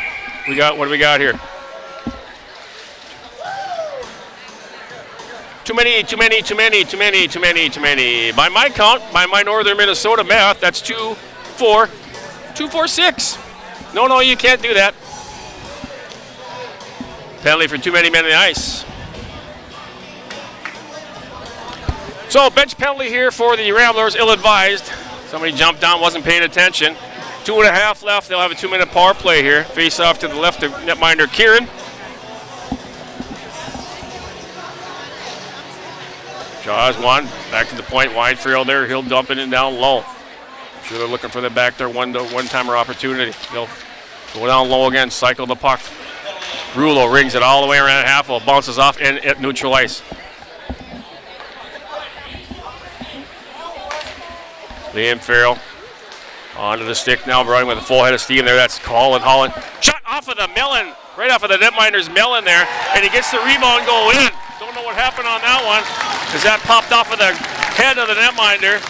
What do we got here? Too many. By my count, by my Northern Minnesota math, that's 2-4-6. No, you can't do that. Penalty for too many men on the ice. So bench penalty here for the Ramblers, ill-advised. Somebody jumped down, wasn't paying attention. 2.5 left, they'll have a 2-minute power play here. Face off to the left of netminder Kieran. Jaws one, back to the point, wide Farrell there, he'll dump it in down low. Sure they're looking for the back there one-timer opportunity. They'll go down low again, cycle the puck. Rulo rings it all the way around half, bounces off and at neutral ice. Liam Farrell onto the stick now, running with a full head of steam there. That's Holland. Shot off of the melon, right off of the netminder's melon there, and he gets the rebound go in. Don't know what happened on that one, because that popped off of the head of the netminder.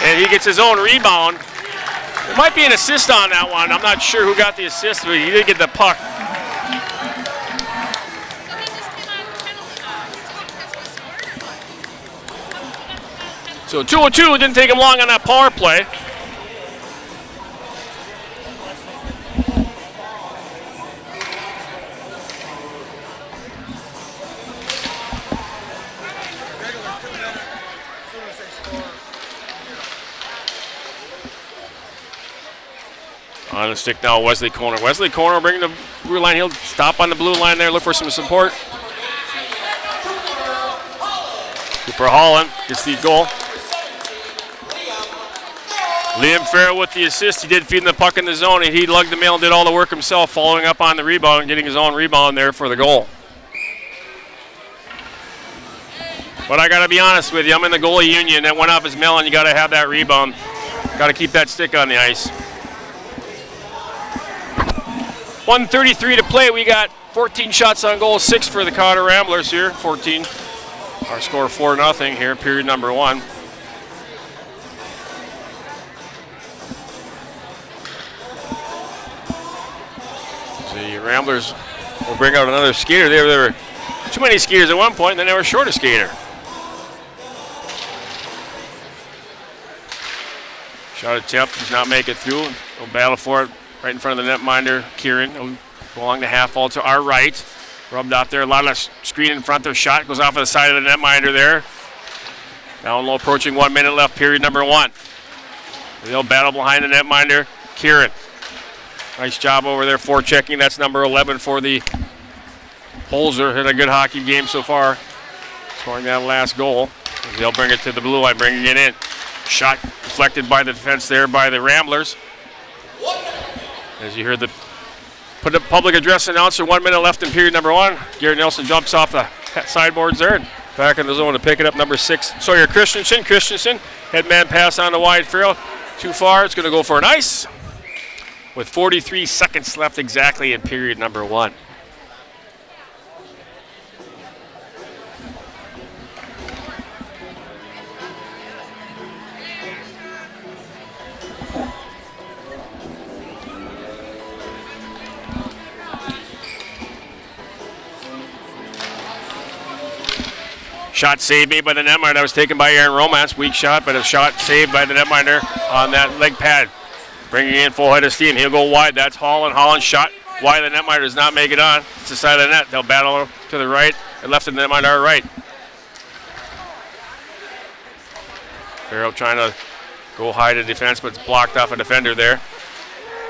And he gets his own rebound. There might be an assist on that one. I'm not sure who got the assist, but he did get the puck. So 2-2, didn't take him long on that power play. On the stick now, Wesley Corner. Wesley Corner bringing the blue line. He'll stop on the blue line there, look for some support. Cooper Holland gets the goal. Liam Farrell with the assist. He did feed the puck in the zone, and he lugged the mail and did all the work himself, following up on the rebound and getting his own rebound there for the goal. But I got to be honest with you, I'm in the goalie union. That went off his melon. You got to have that rebound. Got to keep that stick on the ice. 1:33 to play. We got 14 shots on goal, 6 for the Cotter Ramblers here. 14. Our score 4-0 here, period number 1. The Ramblers will bring out another skater. There were too many skaters at one point, and then they were short a skater. Shot attempt, does not make it through. We'll battle for it right in front of the netminder. Kieran will go along the half wall to our right. Rubbed out there, a lot of screen in front. Their shot goes off of the side of the netminder there. Down low, approaching 1 minute left, period number 1. They'll battle behind the netminder. Kieran. Nice job over there, forechecking. That's number 11 for the Holzer. Had a good hockey game so far, scoring that last goal. They'll bring it to the blue line, bringing it in. Shot deflected by the defense there by the Ramblers. As you heard the public address announcer, 1 minute left in period number 1. Garrett Nelson jumps off the sideboards there and back in the zone to pick it up, number 6. Sawyer Christensen, headman pass on the wide Farrell. Too far, it's going to go for an ice. With 43 seconds left exactly in period number 1. Shot saved made by the netminder. That was taken by Aaron Romance. Weak shot, but a shot saved by the netminder on that leg pad. Bringing in full head of steam. He'll go wide. That's Holland. Holland shot wide. The netminder does not make it on. It's the side of the net. They'll battle to the right. And left of the netminder are right. Farrell trying to go high to defense, but it's blocked off a defender there.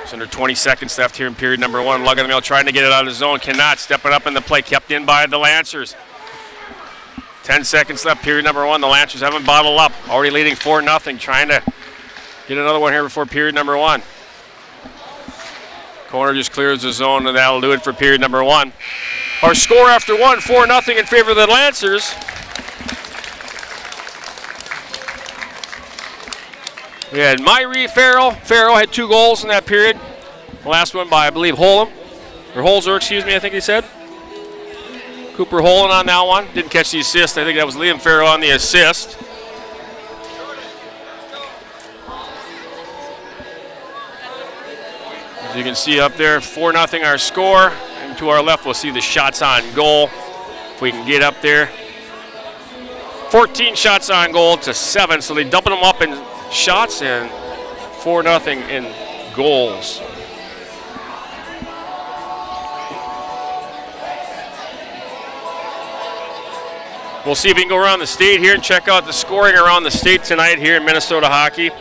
It's under 20 seconds left here in period number 1. Lug on the mill trying to get it out of the zone. Cannot. Stepping up in the play. Kept in by the Lancers. 10 seconds left, period number 1. The Lancers haven't bottled up. Already leading 4-0. Trying to get another one here before period number 1. Corner just clears the zone, and that'll do it for period number 1. Our score after 1, 4-0 in favor of the Lancers. We had Myrie Farrell. Farrell had 2 goals in that period. The last one by, I believe, Holzer, excuse me, I think he said. Cooper Holland on that one. Didn't catch the assist. I think that was Liam Farrell on the assist. As you can see up there, 4-0 our score. And to our left, we'll see the shots on goal. If we can get up there. 14 shots on goal to 7. So they doubled them up in shots and 4-0 in goals. We'll see if we can go around the state here and check out the scoring around the state tonight here in Minnesota hockey.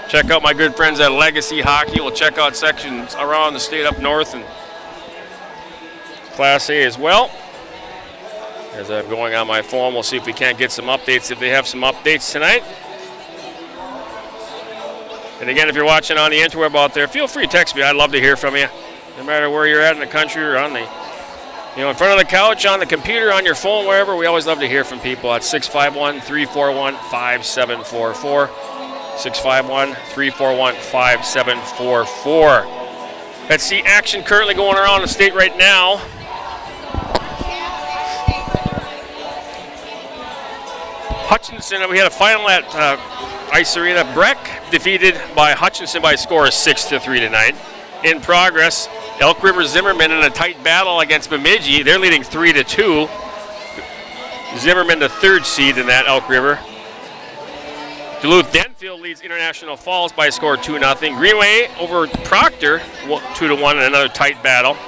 Check out my good friends at Legacy Hockey. We'll check out sections around the state up north and Class A as well. As I'm going on my phone, we'll see if we can't get some updates, if they have some updates tonight. And again, if you're watching on the interweb out there, feel free to text me. I'd love to hear from you. No matter where you're at in the country or on the in front of the couch, on the computer, on your phone, wherever, we always love to hear from people at 651-341-5744. 651-341-5744. Let's see action currently going around the state right now. Hutchinson, we had a final at Ice Arena. Breck defeated by Hutchinson by a score of 6-3 tonight. In progress, Elk River Zimmerman in a tight battle against Bemidji. They're leading 3-2. Zimmerman the 3rd seed in that Elk River. Duluth Denfield leads International Falls by a score of 2-0. Greenway over Proctor 2-1 in another tight battle.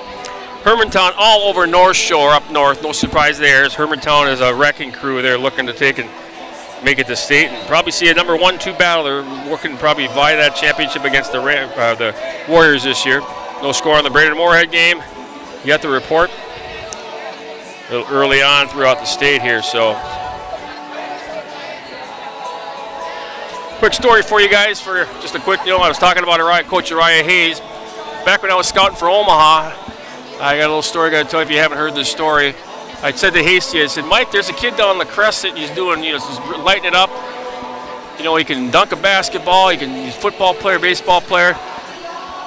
Hermantown all over North Shore up north. No surprise there, as Hermantown is a wrecking crew. They're looking to take and make it to state and probably see a number 1-2 battle. They're working to probably vie that championship against the Warriors this year. No score on the Brainerd Moorhead game. You got the report a little early on throughout the state here. So, quick story for you guys. For just a quick, I was talking about Coach Uriah Hayes. Back when I was scouting for Omaha, I got a little story I got to tell you if you haven't heard this story. I said to Hasty, I said, Mike, there's a kid down the Crescent. He's doing, he's lighting it up. He can dunk a basketball. He's a football player, baseball player.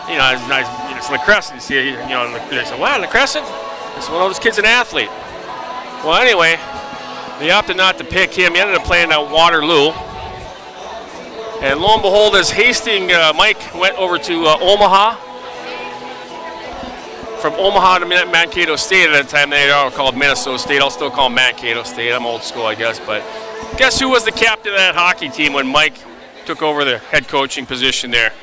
It's nice. It's the Crescent. They said, wow, the Crescent? I said, well, this kid's an athlete. Well, anyway, they opted not to pick him. He ended up playing at Waterloo. And lo and behold, as Mike went over to Omaha, from Omaha to Mankato State at the time, they are called Minnesota State. I'll still call them Mankato State. I'm old school, I guess. But guess who was the captain of that hockey team when Mike took over the head coaching position there?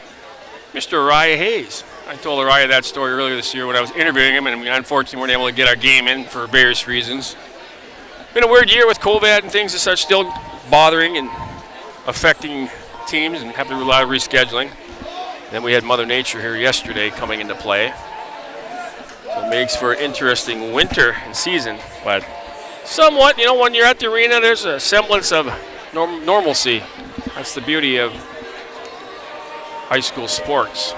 Mr. Uriah Hayes. I told Uriah that story earlier this year when I was interviewing him, and we unfortunately weren't able to get our game in for various reasons. Been a weird year with COVID and things and such, still bothering and affecting teams and have to do a lot of rescheduling. Then we had Mother Nature here yesterday coming into play. So it makes for an interesting winter and season, but somewhat, when you're at the arena, there's a semblance of normalcy. That's the beauty of high school sports.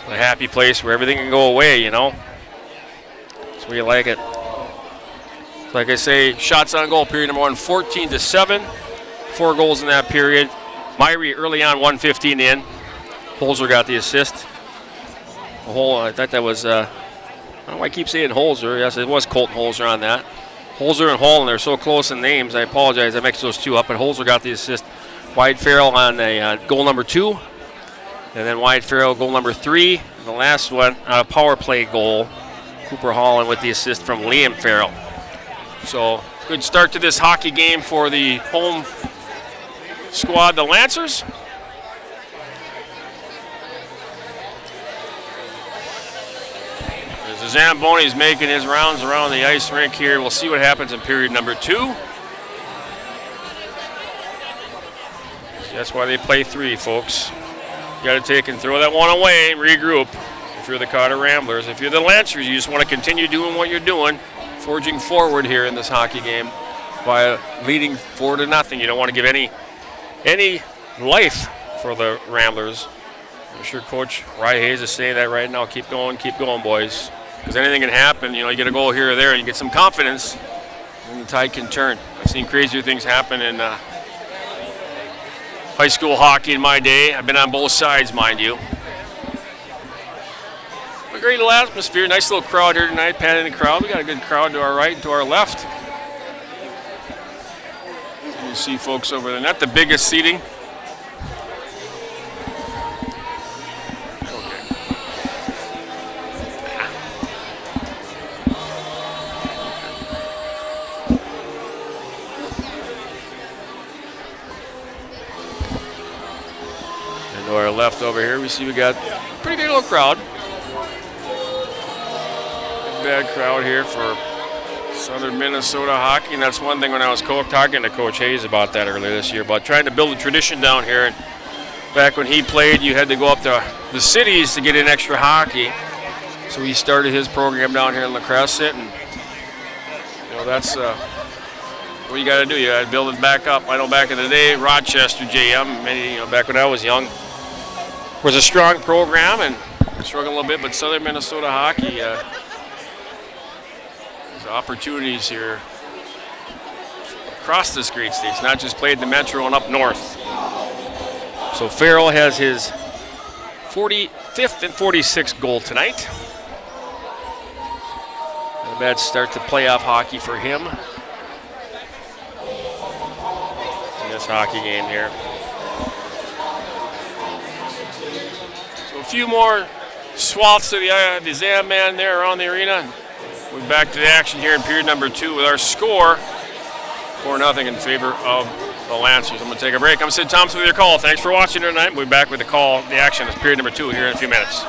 A happy place where everything can go away, That's where you like it. Like I say, shots on goal, period number 1, 14-7. 4 goals in that period. Myrie early on, 1:15 in. Holzer got the assist. I thought that was, I don't know why I keep saying Holzer. Yes, it was Colton Holzer on that. Holzer and Holland, they're so close in names. I apologize, I mixed those two up, but Holzer got the assist. Wyatt Farrell on a goal number 2. And then Wyatt Farrell, goal number 3. And the last one, a power play goal Cooper Holland with the assist from Liam Farrell. So good start to this hockey game for the home squad, the Lancers. As the Zamboni is making his rounds around the ice rink here, we'll see what happens in period number 2. That's why they play 3, folks. You got to take and throw that one away, regroup. If you're the Cotter Ramblers, if you're the Lancers, you just want to continue doing what you're doing, forging forward here in this hockey game by leading 4-0. You don't want to give any life for the Ramblers. I'm sure Coach Rye Hayes is saying that right now. Keep going, boys. Because anything can happen. You know, you get a goal here or there, and you get some confidence, and the tide can turn. I've seen crazier things happen in high school hockey in my day. I've been on both sides, mind you. A great little atmosphere, nice little crowd here tonight, padding the crowd. We got a good crowd to our right and to our left. You see folks over there, not the biggest seating. To our left over here, we see we got a pretty big little crowd. Bad crowd here for Southern Minnesota hockey, and that's one thing when I was talking to Coach Hayes about that earlier this year, about trying to build a tradition down here. And back when he played, you had to go up to the cities to get in extra hockey. So he started his program down here in the Crescent, and you know that's what you got to do. You got to build it back up. I know back in the day, Rochester JM, back when I was young, was a strong program and struggled a little bit, but Southern Minnesota hockey, there's opportunities here across this great state. It's not just played in the Metro and up north. So Farrell has his 45th and 46th goal tonight. Not a bad start to playoff hockey for him in this hockey game here. So a few more swaths of the Zam man there around the arena. We're back to the action here in period number 2 with our score 4-0 in favor of the Lancers. I'm going to take a break. I'm Sid Thompson with your call. Thanks for watching tonight. We'll be back with the call, the action is period number 2 here in a few minutes.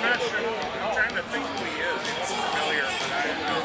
not sure. I'm trying to think who he is. He looks familiar, but I don't know.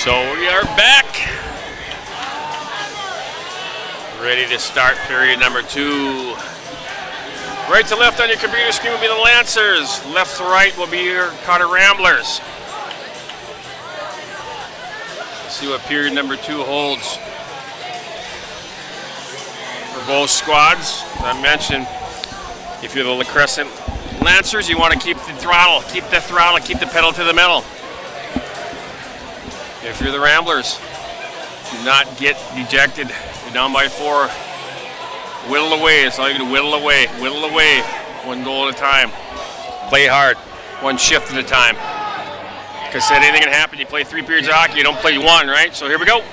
So we are back, ready to start period number 2. Right to left on your computer screen will be the Lancers. Left to right will be your Cotter Ramblers. Let's see what period number 2 holds for both squads. As I mentioned, if you're the Crescent Lancers, you want to keep the pedal to the metal. If you're the Ramblers, do not get dejected. You're down by 4. Whittle away. That's all you can do. Whittle away. Whittle away. One goal at a time. Play hard. One shift at a time. Because anything can happen. You play 3 periods of hockey. You don't play 1, right? So here we go.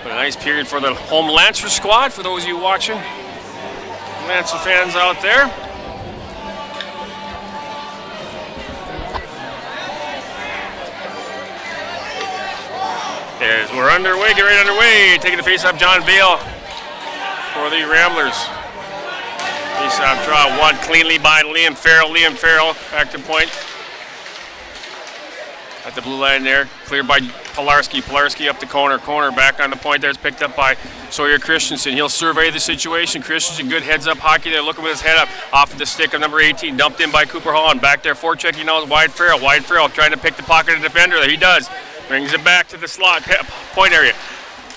But a nice period for the home Lancer squad. For those of you watching, Lancer fans out there. As we're underway, get right underway. Taking the face-off, John Vale for the Ramblers. Face-off draw, won cleanly by Liam Farrell. Liam Farrell back to point. At the blue line there, cleared by Pilarski. Pilarski up the corner. Corner back on the point there is picked up by Sawyer Christensen. He'll survey the situation. Christensen, good heads-up hockey there, looking with his head up. Off of the stick of number 18, dumped in by Cooper Hall. And back there, forechecking now is Wide Farrell. Wide Farrell trying to pick the pocket of the defender there. He does. Brings it back to the slot, point area.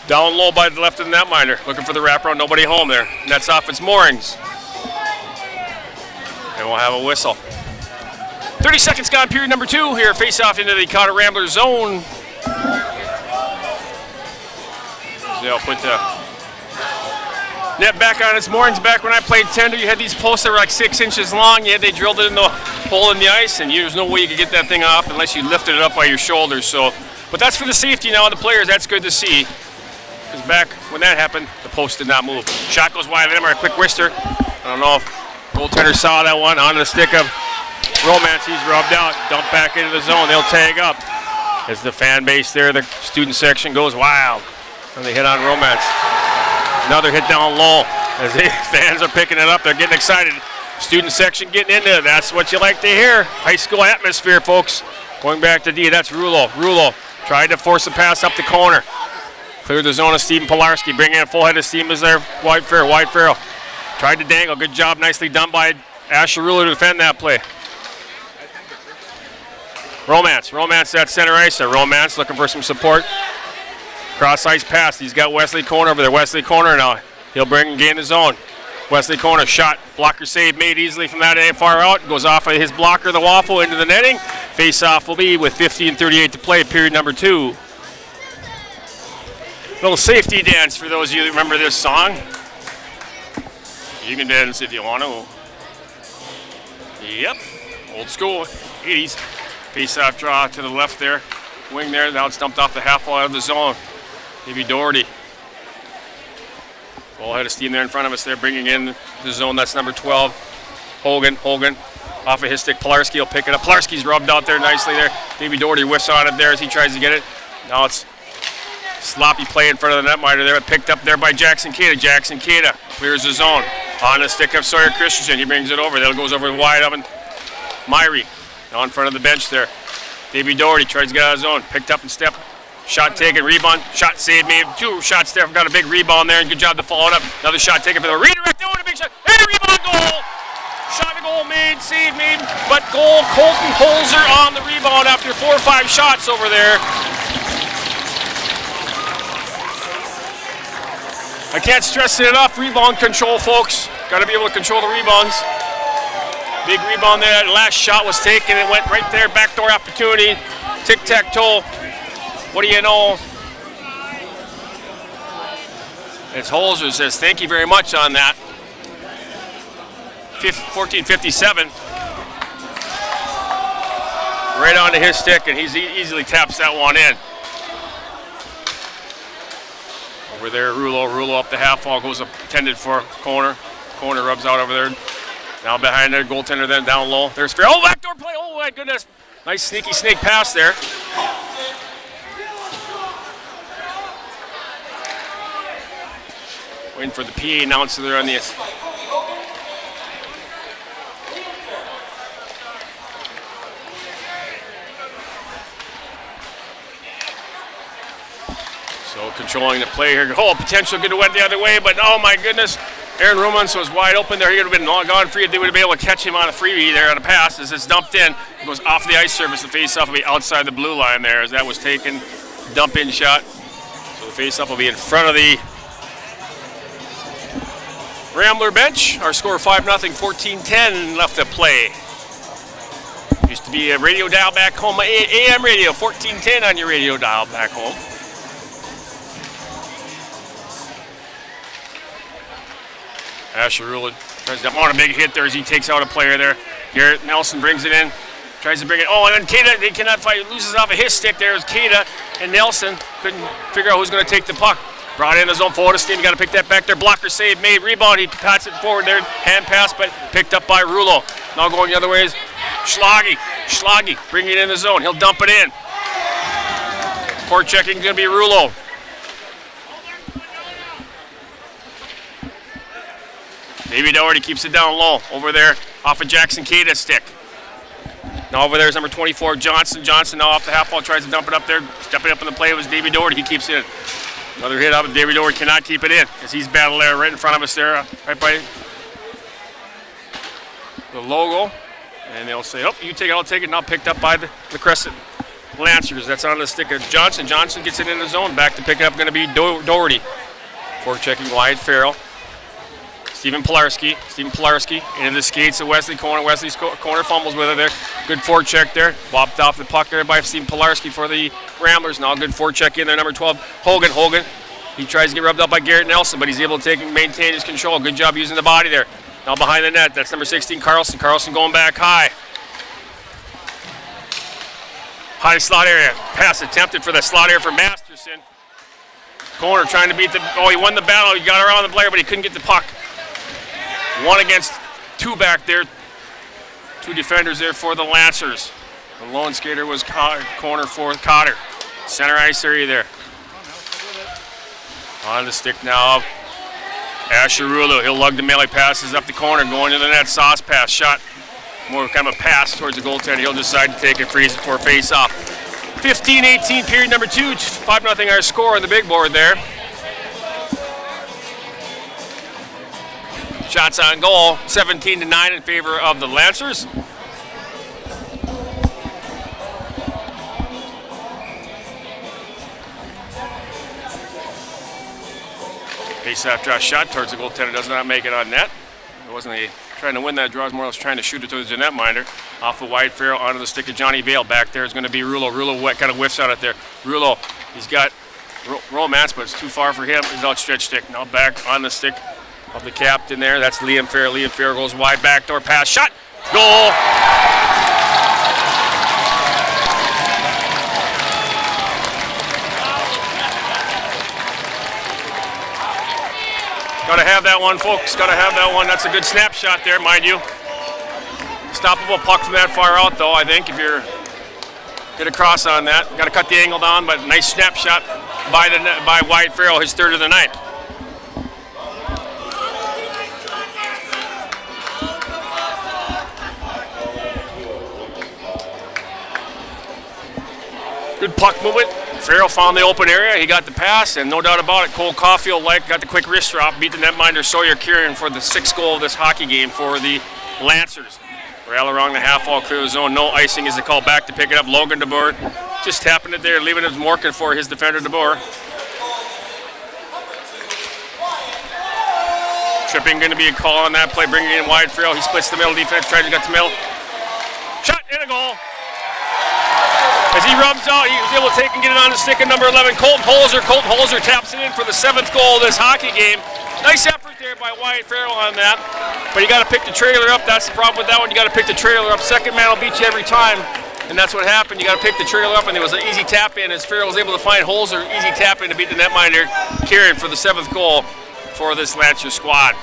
Down low by the left of the netminder. Looking for the wraparound, nobody home there. And that's off its moorings. And we'll have a whistle. 30 seconds gone, period number 2 here. Face off into the Cotter Rambler zone. They'll put the net back on its moorings. Back when I played tender, you had these posts that were like 6 inches long. Yeah, they drilled it in the hole in the ice, and there's no way you could get that thing off unless you lifted it up by your shoulders. So, but that's for the safety now of the players. That's good to see. Because back when that happened, the post did not move. Shot goes wide of him, or a quick wrister. I don't know if goaltender saw that one onto the stick of Romance. He's rubbed out, dumped back into the zone. They'll tag up as the fan base there, the student section goes wild. And they hit on Romance. Another hit down low as the fans are picking it up. They're getting excited. Student section getting into it. That's what you like to hear. High school atmosphere, folks. Going back to D, that's Rulo. Rulo tried to force the pass up the corner. Cleared the zone of Stephen Pilarski. Bringing in a full head of steam is there. Wide Farrell. Tried to dangle. Good job. Nicely done by Asher Rulo to defend that play. Romance at center ice. Romance looking for some support. Cross ice pass. He's got Wesley Corner over there. Wesley Corner now. He'll gain the zone. Wesley Corner shot. Blocker save made easily from that end far out. Goes off of his blocker, the waffle, into the netting. Face off will be with 50:38 to play, period number 2. Little safety dance for those of you that remember this song. You can dance if you want to. Yep. Old school. 80s. Face-off draw to the left there. Wing there. Now it's dumped off the half wall out of the zone. Maybe Doherty. Full head of steam there in front of us there, bringing in the zone. That's number 12. Hogan. Off of his stick. Pilarski will pick it up. Pilarski's rubbed out there nicely there. Maybe Doherty whiffs on it there as he tries to get it. Now it's sloppy play in front of the netminder there. Picked up there by Jackson Cada. Jackson Cada clears the zone. On the stick of Sawyer Christensen. He brings it over. That goes over wide up and Myrie. Now in front of the bench there. Davey Doherty tries to get out of his zone. Picked up and step. Shot taken, rebound. Shot saved, made 2 shots there. Got a big rebound there, and good job to follow it up. Another shot taken for the redirect. Oh, and a big shot. And a rebound goal. Shot and goal made, save made. But goal, Colton Holzer on the rebound after 4 or 5 shots over there. I can't stress it enough. Rebound control, folks. Got to be able to control the rebounds. Big rebound there. That last shot was taken. It went right there. Backdoor opportunity. Tic-tac-toe. What do you know? It's Holzer says, thank you very much on that. 14:57. Right onto his stick, and he easily taps that one in. Over there, Rulo up the half wall, goes up, tended for corner. Corner rubs out over there. Now behind there, goaltender then down low. There's fair. Oh, backdoor play. Oh, my goodness. Nice sneaky snake pass there. Waiting for the PA announcer there on the. So controlling the play here. Oh, potential could have went the other way, but oh my goodness. Aaron Romans was wide open there. He would have been gone free. They would have been able to catch him on a freebie there on a pass as it's dumped in. It goes off the ice surface. The face-off will be outside the blue line there as that was taken. Dump-in shot. So the face-off will be in front of the Rambler bench. Our score 5-0, 14:10 left to play. Used to be a radio dial back home, AM radio, 1410 on your radio dial back home. Asher Ruland tries to on a big hit there as he takes out a player there. Garrett Nelson brings it in, tries to bring it. Oh, and then Cada, they cannot fight, loses off of his stick there. There's Cada and Nelson. Couldn't figure out who's going to take the puck. Brought in his own forward steam. Got to pick that back there. Blocker save made. Rebound. He pats it forward there. Hand pass, but picked up by Rulo. Now going the other way is Schlage. Bringing it in the zone. He'll dump it in. Court checking going to be Rulo. Davey Doherty keeps it down low over there off of Jackson Cada's stick. Now over there is number 24, Johnson. Johnson now off the half wall, tries to dump it up there. Stepping up in the play was Davey Doherty. He keeps it in. Another hit up, and Davey Doherty cannot keep it in as he's battled there right in front of us there, right by the logo. And they'll say, oh, you take it, I'll take it. Now picked up by the Crescent Lancers. That's on the stick of Johnson. Johnson gets it in the zone. Back to pick it up, going to be Doherty. Forechecking Wyatt Farrell. Stephen Pilarski into the skates of Wesley Corner. Wesley's corner fumbles with it there. Good forecheck there. Bopped off the puck there by Stephen Pilarski for the Ramblers. Now good forecheck in there. Number 12, Hogan. He tries to get rubbed up by Garrett Nelson, but he's able to maintain his control. Good job using the body there. Now behind the net, that's number 16, Carlson. Carlson going back high. High slot area. Pass attempted for the slot area for Masterson. Corner trying to beat the, he won the battle. He got around the player, but he couldn't get the puck. 1 against 2 back there. 2 defenders there for the Lancers. The lone skater was corner for Cotter. Center ice area there. On the stick now. Asher Rulo. He'll lug the melee passes up the corner, going to the net. Sauce pass. Shot. More kind of a pass towards the goaltender. He'll decide to take it, freeze it for a face-off. 15-18, period number 2. 5-0 our score on the big board there. Shots on goal, 17-9 in favor of the Lancers. Face-off draw shot towards the goaltender, does not make it on net. It wasn't trying to win that draw, it was more or less trying to shoot it towards the netminder. Off of Wyatt Farrell onto the stick of Johnny Vale. Back there is going to be Rulo. Rulo kind of whiffs on it there. Rulo, he's got romance, but it's too far for him. His outstretched stick. Now back on the stick of the captain there. That's Liam Farrell. Liam Farrell goes wide, backdoor pass, shot, goal. Got to have that one, folks. Got to have that one. That's a good snapshot there, mind you. Stoppable puck from that far out, though, I think, if you're get across on that. Got to cut the angle down, but nice snapshot by Wyatt Farrell, his 3rd of the night. Good puck movement. Farrell found the open area. He got the pass, and no doubt about it, Cole Caulfield got the quick wrist drop, beat the netminder Sawyer Kieran for the 6th goal of this hockey game for the Lancers. Rail around the half wall, clear the zone. No icing is the call. Back to pick it up. Logan DeBoer just tapping it there, leaving it Morgan for his defender DeBoer. Tripping going to be a call on that play, bringing in Wyatt Farrell. He splits the middle defense, tries to get to middle. Shot and a goal. As he rubs out, he was able to take and get it on the stick of number 11, Colton Holzer. Colton Holzer taps it in for the 7th goal of this hockey game. Nice effort there by Wyatt Farrell on that. But you got to pick the trailer up. That's the problem with that one. You got to pick the trailer up. Second man will beat you every time. And that's what happened. You got to pick the trailer up, and there was an easy tap in as Farrell was able to find Holzer. Easy tap in to beat the netminder Kieran for the 7th goal for this Lancer squad.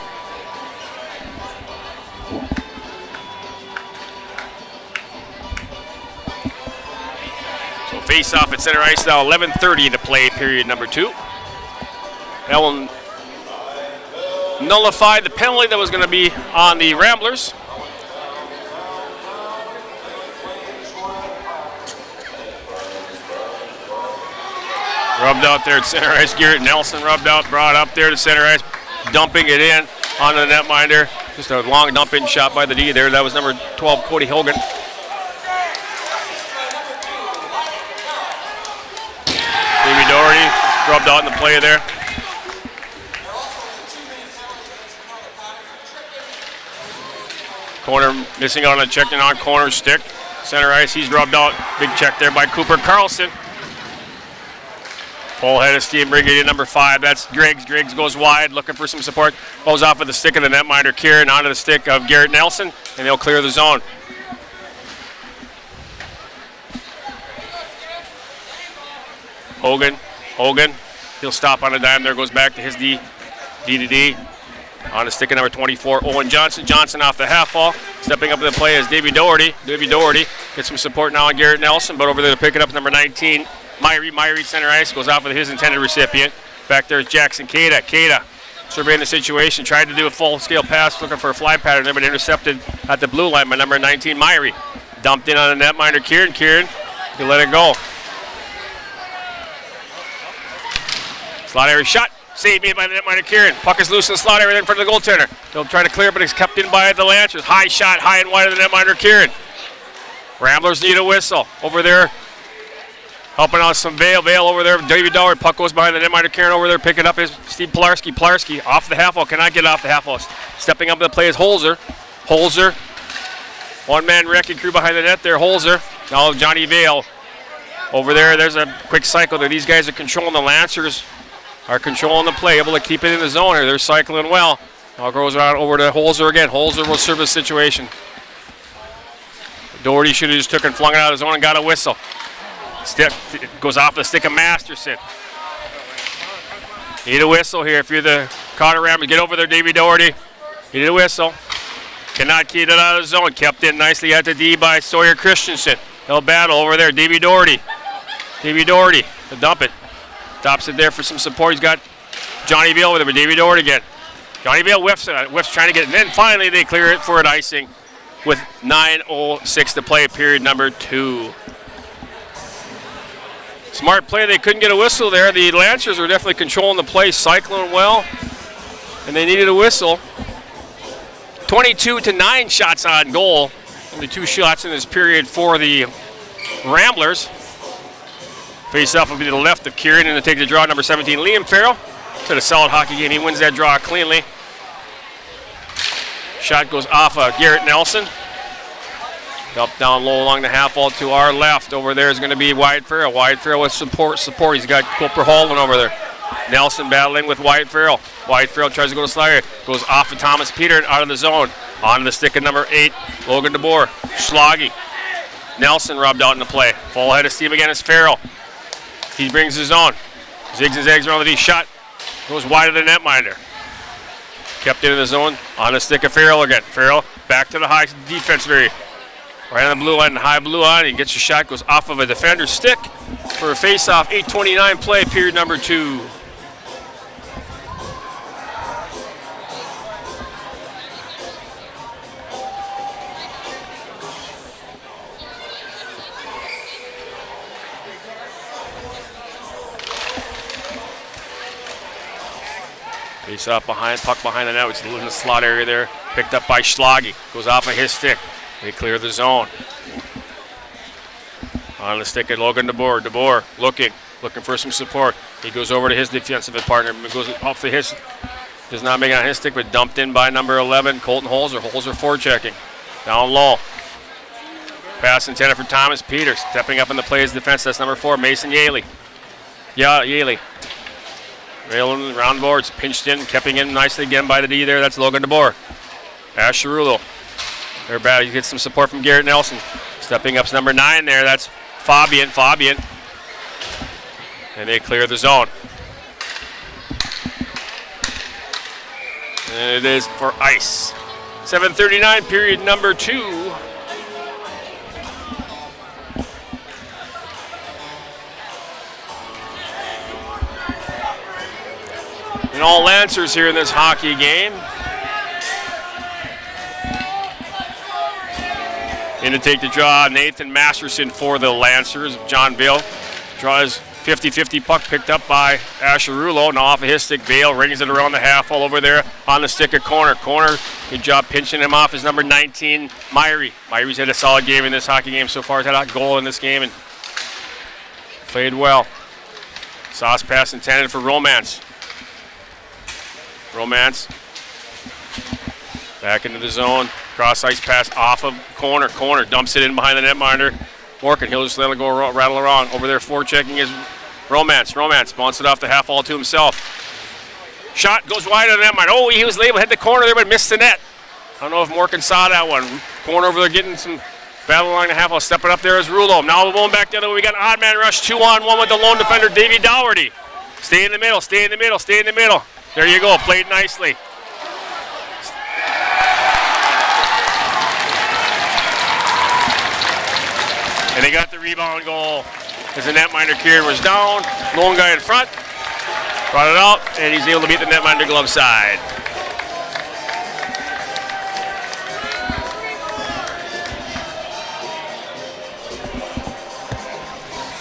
Face off at center ice now, 11:30 to play, period number 2. That will nullify the penalty that was going to be on the Ramblers. Rubbed out there at center ice. Garrett Nelson rubbed out, brought up there to center ice, dumping it in on the netminder. Just a long dump-in shot by the D there. That was number 12, Cody Hogan. Davey Doherty rubbed out in the play there. Corner missing out on a check and on corner stick. Center ice, he's rubbed out. Big check there by Cooper Carlson. Full head of steam, bringing in number 5. That's Griggs. Griggs goes wide, looking for some support. Goes off of the stick of the netminder Kieran onto the stick of Garrett Nelson, and they'll clear the zone. Hogan, he'll stop on a dime there, goes back to his D to D. On the stick of number 24, Owen Johnson. Johnson off the half wall. Stepping up to the play is Davey Doherty. Davey Doherty gets some support now on Garrett Nelson, but over there to pick it up, number 19, Myrie center ice, goes off with his intended recipient. Back there is Jackson Cada. Cada surveying the situation, tried to do a full-scale pass, looking for a fly pattern there, but intercepted at the blue line by number 19, Myrie. Dumped in on the netminder, Kieran. Kieran, you let it go. Slot area shot. Saved made by the netminder, Kieran. Puck is loose in the slot area in front of the goaltender. They'll try to clear, but it's kept in by the Lancers. High shot, high and wide of the netminder, Kieran. Ramblers need a whistle. Over there, helping out some Vale. Vale over there. David Dower. Puck goes behind the netminder, Kieran over there. Picking up is Steve Pilarski. Pilarski off the half wall. Cannot get off the half wall. Stepping up to the play is Holzer. Holzer. One-man wrecking crew behind the net there. Holzer. Now Johnny Vale. Over there, there's a quick cycle there. These guys are controlling the Lancers. Are controlling the play, able to keep it in the zone here. They're cycling well. Now it goes around over to Holzer again. Holzer will serve the situation. Doherty should have just took and flung it out of the zone and got a whistle. Stick goes off the stick of Masterson. Need a whistle here if you're the Cotter Ramblers. Get over there, Davey Doherty. Need a whistle. Cannot keep it out of the zone. Kept in nicely at the D by Sawyer Christensen. They'll battle over there. Davey Doherty. Davey Doherty to dump it. Stops it there for some support. He's got Johnny Vale with him, but Davey Doherty again. Johnny Vale whiffs it. Whiffs trying to get it. And then finally they clear it for an icing with 9:06 to play, period number 2. Smart play. They couldn't get a whistle there. The Lancers were definitely controlling the play, cycling well, and they needed a whistle. 22-9 shots on goal. Only 2 shots in this period for the Ramblers. Face-off will be to the left of Kieran, and to take the draw, number 17, Liam Farrell. To the solid hockey game. He wins that draw cleanly. Shot goes off of Garrett Nelson. Up down low along the half wall to our left. Over there is going to be Wyatt Farrell. Wyatt Farrell with support. He's got Cooper Holland over there. Nelson battling with Wyatt Farrell. Wyatt Farrell tries to go to Slayer. Goes off of Thomas Peter and out of the zone. On the stick of number 8, Logan DeBoer. Schlage. Nelson rubbed out in the play. Full head of steam again is Farrell. He brings his own. Zigs and zags around the D. Shot. Goes wide of the netminder. Kept into the zone. On the stick of Farrell again. Farrell back to the high defense area. Right on the blue line, high blue line. He gets a shot, goes off of a defender's stick for a face-off. 8:29 play, period number 2. Face off behind, puck behind the net, which is in the slot area there. Picked up by Schlage. Goes off of his stick. They clear the zone. On the stick of Logan DeBoer. DeBoer looking for some support. He goes over to his defensive partner. Goes off to his, does not make it on his stick, but dumped in by number 11, Colton Holzer. Holzer forechecking. Down low. Pass intended for Thomas Peters. Stepping up in the play as defense. That's number 4, Mason Yaley. Yaley. Railing round boards, pinched in, kept in nicely again by the D there. That's Logan DeBoer. Asherulo. They're bad. He gets some support from Garrett Nelson. Stepping up's number 9 there. That's Fabian. And they clear the zone. And it is for ice. 7:39, period number 2. And all Lancers here in this hockey game. In to take the draw, Nathan Masterson for the Lancers. John Vale draws 50-50 puck picked up by Asherulo. Now off of his stick, Vale rings it around the half all over there on the stick of Corner. Corner, good job pinching him off, is number 19, Myrie. Myrie's had a solid game in this hockey game so far. He's had a goal in this game and played well. Sauce pass intended for Romance. Romance back into the zone. Cross ice pass off of Corner. Corner dumps it in behind the netminder. Morgan, he'll just let it go rattle around. Over there forechecking is Romance. Romance bounces it off the half wall to himself. Shot goes wide of the netminder. Oh, he was labeled, hit the corner there, but missed the net. I don't know if Morgan saw that one. Corner over there getting some battle along the half wall. Stepping up there is Rulo. Now we're going back the other way. We got an odd man rush, 2-on-1 with the lone defender, Davey Dougherty. Stay in the middle, stay in the middle, stay in the middle. There you go, played nicely. And they got the rebound goal as the netminder Kieran was down. Lone guy in front, brought it out, and he's able to beat the netminder glove side.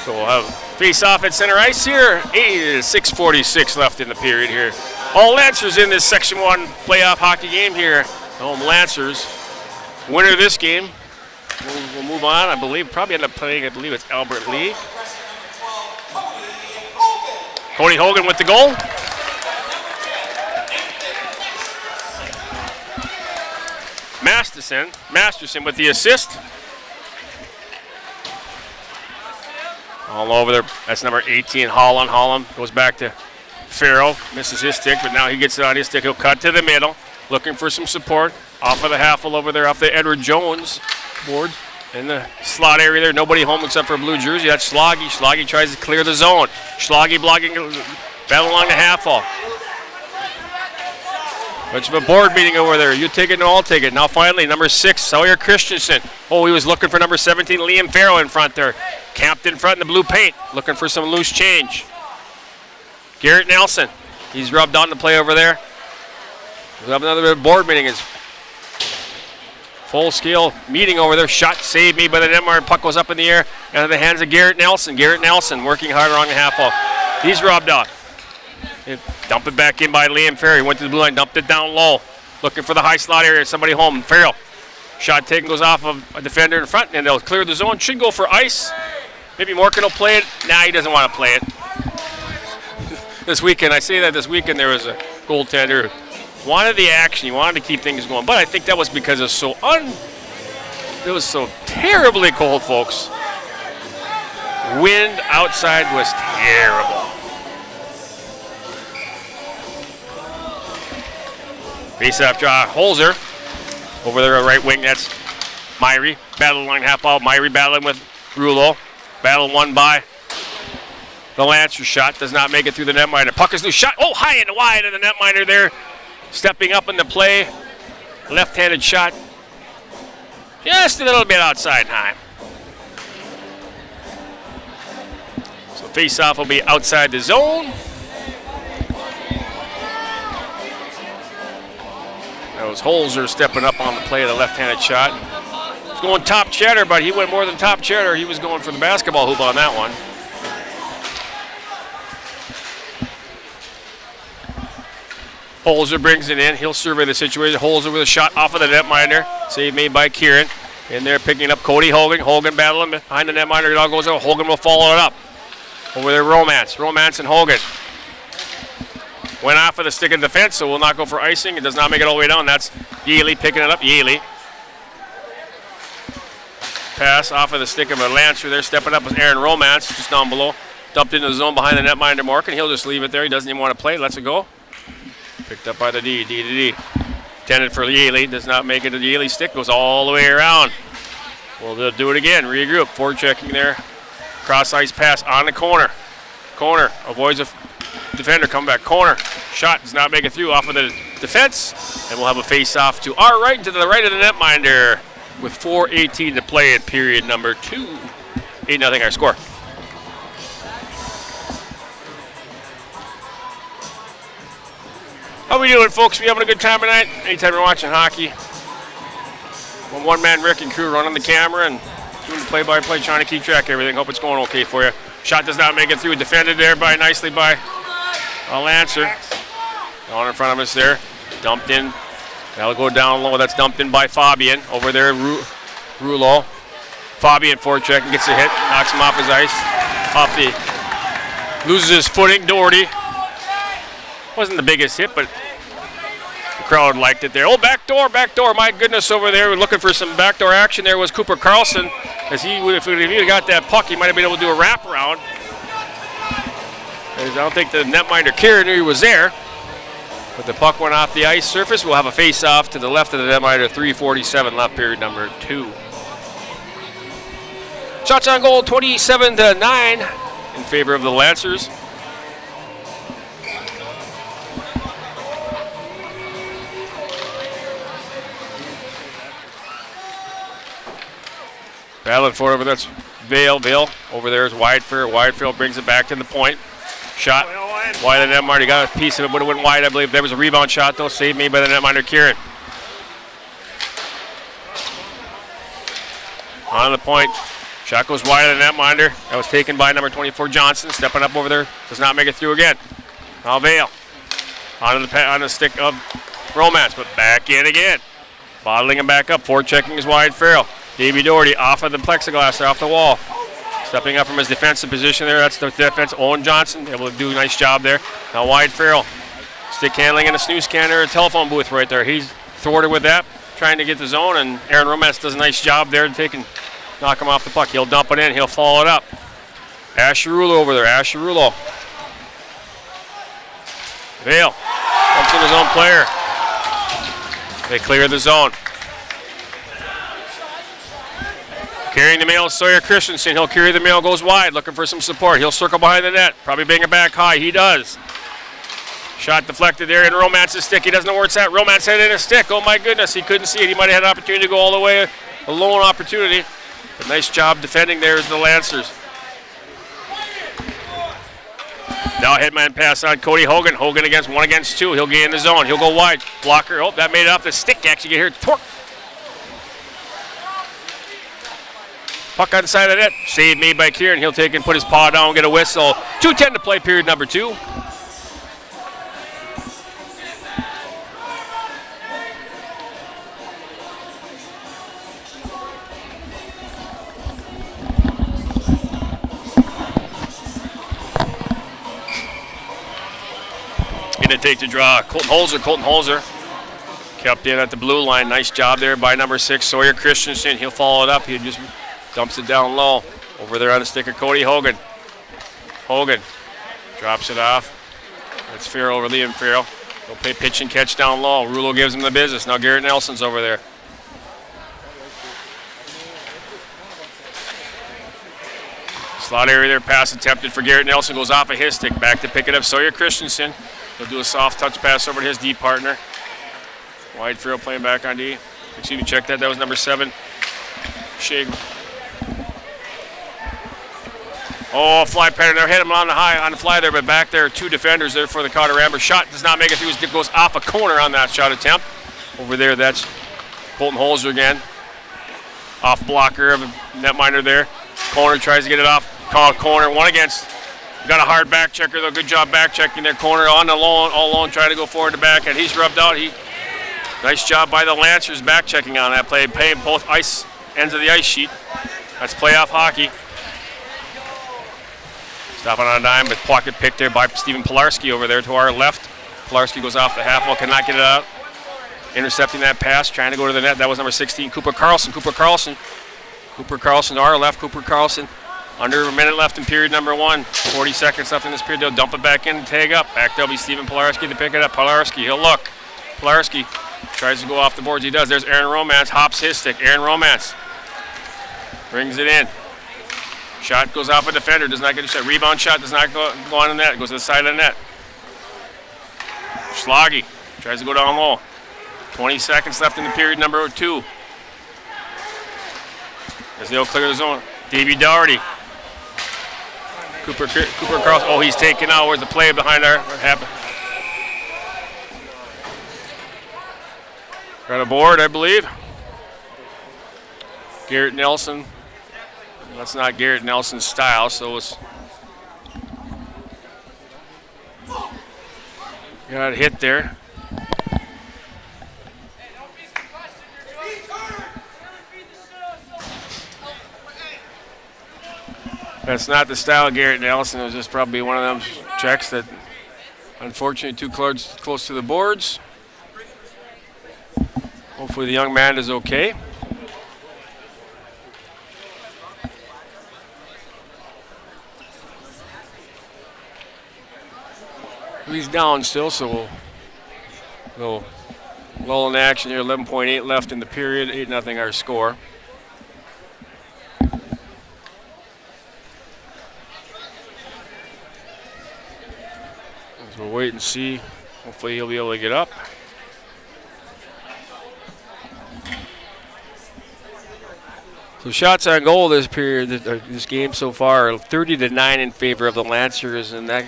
So we'll have face-off at center ice here. 6:46 left in the period here. All Lancers in this Section 1 playoff hockey game here. Home Lancers. Winner of this game. We'll move on. I believe probably end up playing, I believe it's Albert Lee. Cody Hogan with the goal. Masterson with the assist. All over there. That's number 18, Holland. Holland goes back to Farrell. Misses his stick, but now he gets it on his stick. He'll cut to the middle, looking for some support. Off of the half-hole over there, off the Edward Jones board. In the slot area there, nobody home except for a blue jersey. That's Schlage. Schlage tries to clear the zone. Schlage blocking, battle along the half-wall. Bunch of a board meeting over there. You take it, no, I'll take it. Now finally, number 6, Sawyer Christensen. Oh, he was looking for number 17, Liam Farrell in front there. Camped in front in the blue paint, looking for some loose change. Garrett Nelson, he's rubbed on the play over there. We'll have another board meeting. It's full-scale meeting over there. Shot saved me by the Netmark. Puck goes up in the air out of the hands of Garrett Nelson. Garrett Nelson working hard along the half wall. He's rubbed off. Dump it back in by Liam Farrell. He went to the blue line, dumped it down low. Looking for the high slot area. Somebody home. Farrell. Shot taken, goes off of a defender in front, and they'll clear the zone. Should go for ice. Maybe Morgan will play it. Nah, he doesn't want to play it. This weekend, I say that this weekend there was a goaltender who wanted the action. He wanted to keep things going. But I think that was because it was so terribly cold, folks. Wind outside was terrible. Face-off draw, Holzer. Over there on right wing, that's Myrie. Battle along half ball. Myrie battling with Rouleau. Battle won by the Lancer. Shot does not make it through the netminder. Puck is loose. Shot. Oh, high and wide, and the netminder there stepping up in the play. Left-handed shot. Just a little bit outside time. So face-off will be outside the zone. Those Holzer stepping up on the play of the left-handed shot. He's going top cheddar, but he went more than top cheddar. He was going for the basketball hoop on that one. Holzer brings it in. He'll survey the situation. Holzer with a shot off of the netminder. Save made by Kieran. In there picking up Cody Hogan. Hogan battling behind the netminder. It all goes out. Hogan will follow it up. Over there, Romance. Romance and Hogan. Went off of the stick of defense, so will not go for icing. It does not make it all the way down. That's Yaley picking it up. Yaley. Pass off of the stick of a Lancer there. Stepping up with Aaron Romance, just down below. Dumped into the zone behind the netminder Morgan. He'll just leave it there. He doesn't even want to play. Lets it go. Picked up by the D. D to D. Intended for Yaley. Does not make it to the Yaley stick. Goes all the way around. We'll do it again. Regroup. Forward checking there. Cross ice pass on the corner. Corner avoids a defender. Come back. Corner. Shot does not make it through off of the defense. And we'll have a face-off to our right and to the right of the netminder with 4:18 to play in period number 2. 8-0 our score. How we doing, folks? We having a good time tonight? Anytime you're watching hockey. One-man Rick and crew running the camera and doing the play-by-play, trying to keep track of everything. Hope it's going okay for you. Shot does not make it through. Defended there nicely by a Lancer. On in front of us there. Dumped in. That'll go down low. That's dumped in by Fabian. Over there, Rouleau. Fabian forecheck and gets a hit. Knocks him off his ice. Loses his footing. Doherty. Wasn't the biggest hit, but the crowd liked it there. Oh, backdoor. My goodness, over there. We're looking for some backdoor action. There was Cooper Carlson. As he would, if he had got that puck, he might have been able to do a wraparound. I don't think the netminder Kieran knew he was there. But the puck went off the ice surface. We'll have a face-off to the left of the netminder. 3:47 left, period number 2. Shots on goal, 27-9 in favor of the Lancers. Battling for it over there. That's Vale. Over there is Widefield. Widefield brings it back to the point. Shot wide of the netminder. Got a piece of it. Would have went wide, I believe. There was a rebound shot, though. Saved me by the netminder, Kieran. On the point. Shot goes wide of the netminder. That was taken by number 24 Johnson. Stepping up over there. Does not make it through again. Now Vale. On the stick of Romance, but back in again. Bottling him back up. Forechecking his wide Farrell. Davey Doherty off of the plexiglass there, off the wall. Stepping up from his defensive position there. That's the defense. Owen Johnson able to do a nice job there. Now wide Farrell. Stick handling in a snooze scanner, a telephone booth right there. He's thwarted with that, trying to get the zone, and Aaron Romance does a nice job there to knock him off the puck. He'll dump it in. He'll follow it up. Asherulo over there. Asherulo. Vale bumps in his own player. They clear the zone. Carrying the mail, Sawyer Christensen. He'll carry the mail, goes wide, looking for some support. He'll circle behind the net. Probably bring it back high. He does. Shot deflected there in Romance's stick. He doesn't know where it's at. Romance had it in his stick. Oh my goodness, he couldn't see it. He might have had an opportunity to go all the way. A lone opportunity. But nice job defending there as the Lancers. Now headman pass on Cody Hogan. Hogan against 1 against 2. He'll gain the zone. He'll go wide. Blocker. Oh, that made it off the stick. Actually, you can hear torque. Puck on the side of the net. Save made by Kieran. He'll take and put his paw down, get a whistle. 2:10 to play, period number 2. Gonna take the draw. Colton Holzer. Kept in at the blue line. Nice job there by number 6, Sawyer Christensen. He'll follow it up. He just dumps it down low. Over there on the stick of Cody Hogan. Hogan drops it off. That's Farrell over Liam Farrell. He'll play pitch and catch down low. Rulo gives him the business. Now Garrett Nelson's over there. Slot area there. Pass attempted for Garrett Nelson. Goes off of his stick. Back to pick it up. Sawyer Christensen. He'll do a soft touch pass over to his D partner. Wide Farrell playing back on D. Excuse me, check that. That was number 7. Shig. Oh, fly pattern there. Hit him on the fly there, but back there, 2 defenders there for the Cotter Amber. Shot does not make it through. It goes off a corner on that shot attempt. Over there, that's Colton Holzer again. Off blocker of a netminder there. Corner tries to get it off. Call corner. 1 against. Got a hard back checker though. Good job back checking their corner on the lone, all alone, trying to go forward to back, and he's rubbed out. Nice job by the Lancers back checking on that play, paying both ice ends of the ice sheet. That's playoff hockey. Stopping on a dime, but pocket pick there by Stephen Pilarski over there to our left. Pilarski goes off the half wall, cannot get it out. Intercepting that pass, trying to go to the net. That was number 16, Cooper Carlson to our left. Cooper Carlson. Under a minute left in period number 1. 40 seconds left in this period. They'll dump it back in and tag up. Back there'll be Stephen Pilarski to pick it up. Pilarski, he'll look. Pilarski tries to go off the boards. He does. There's Aaron Romance. Hops his stick. Aaron Romance brings it in. Shot goes off a defender. Does not get a shot. Rebound shot does not go on the net. Goes to the side of the net. Schlage tries to go down low. 20 seconds left in the period number 2. As they'll clear the zone. Davey Doherty. Cooper Carlson. Oh, he's taken out. Where's the play behind our happened? Got a board, I believe. Garrett Nelson. That's not Garrett Nelson's style, so it's got a hit there. That's not the style of Garrett Nelson. It was just probably one of them checks that unfortunately too close to the boards. Hopefully the young man is okay. He's down still, so we'll lull in action here. 11.8 left in the period. 8-0 our score. We'll wait and see. Hopefully he'll be able to get up. So shots on goal this period, this game so far, 30-9 in favor of the Lancers, and that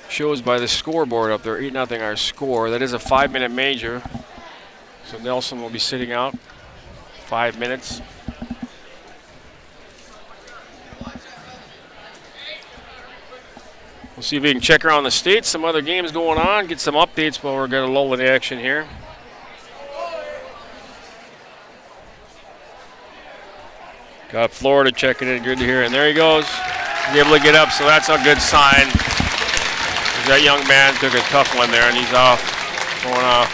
shows by the scoreboard up there, 8-0 our score. That is a 5-minute major. So Nelson will be sitting out 5 minutes. We'll see if we can check around the state, some other games going on, get some updates while we're going to lull in action here. Got Florida checking in, good to hear. And there he goes. He's able to get up, so that's a good sign. That young man took a tough one there, and he's off, going off.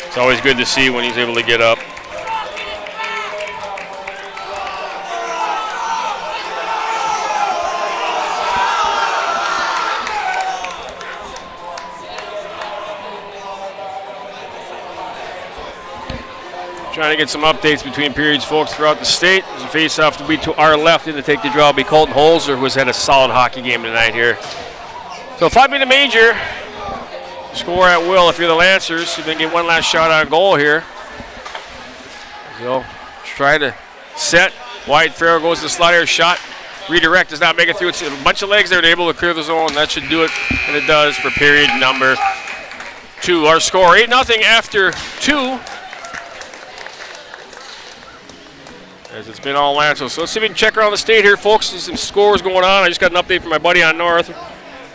It's always good to see when he's able to get up. Trying to get some updates between periods, folks, throughout the state. There's a face-off to be to our left. In to take the draw will be Colton Holzer, who has had a solid hockey game tonight here. So 5-minute major. Score at will if you're the Lancers. So they get one last shot on goal here. So try to set. Wide Farrell goes to the slider shot. Redirect does not make it through. It's a bunch of legs there to able to clear the zone. That should do it, and it does for period number 2. Our score 8-0 after 2. As it's been all Lancers. So let's see if we can check around the state here, folks. There's some scores going on. I just got an update from my buddy on North.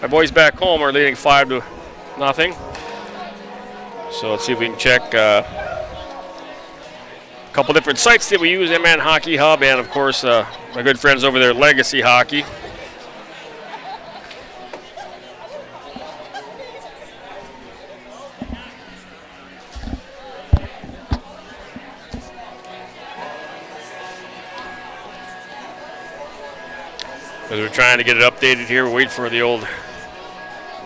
My boys back home are leading 5-0. So let's see if we can check a couple different sites that we use, MN Hockey Hub, and of course my good friends over there at Legacy Hockey. As we're trying to get it updated here, we're waiting for the old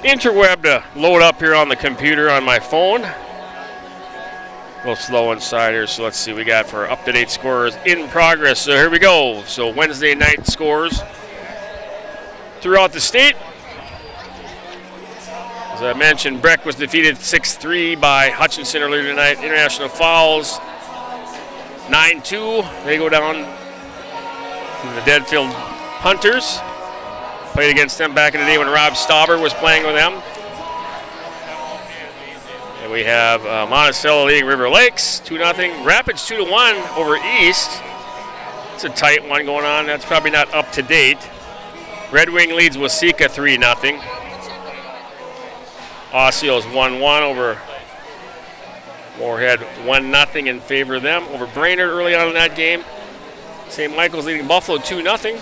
interweb to load up here on the computer on my phone. A little slow inside here, so let's see what we got for up-to-date scores in progress. So here we go. So Wednesday night scores throughout the state. As I mentioned, Breck was defeated 6-3 by Hutchinson earlier tonight. International Falls 9-2. They go down to the Deadfield Hunters. Played against them back in the day when Rob Stauber was playing with them. And we have Monticello leading River Lakes 2-0. Rapids 2-1 over East. It's a tight one going on. That's probably not up to date. Red Wing leads Waseca 3-0. Osceola's 1-1 over Moorhead 1-0 in favor of them over Brainerd early on in that game. St. Michael's leading Buffalo 2-0.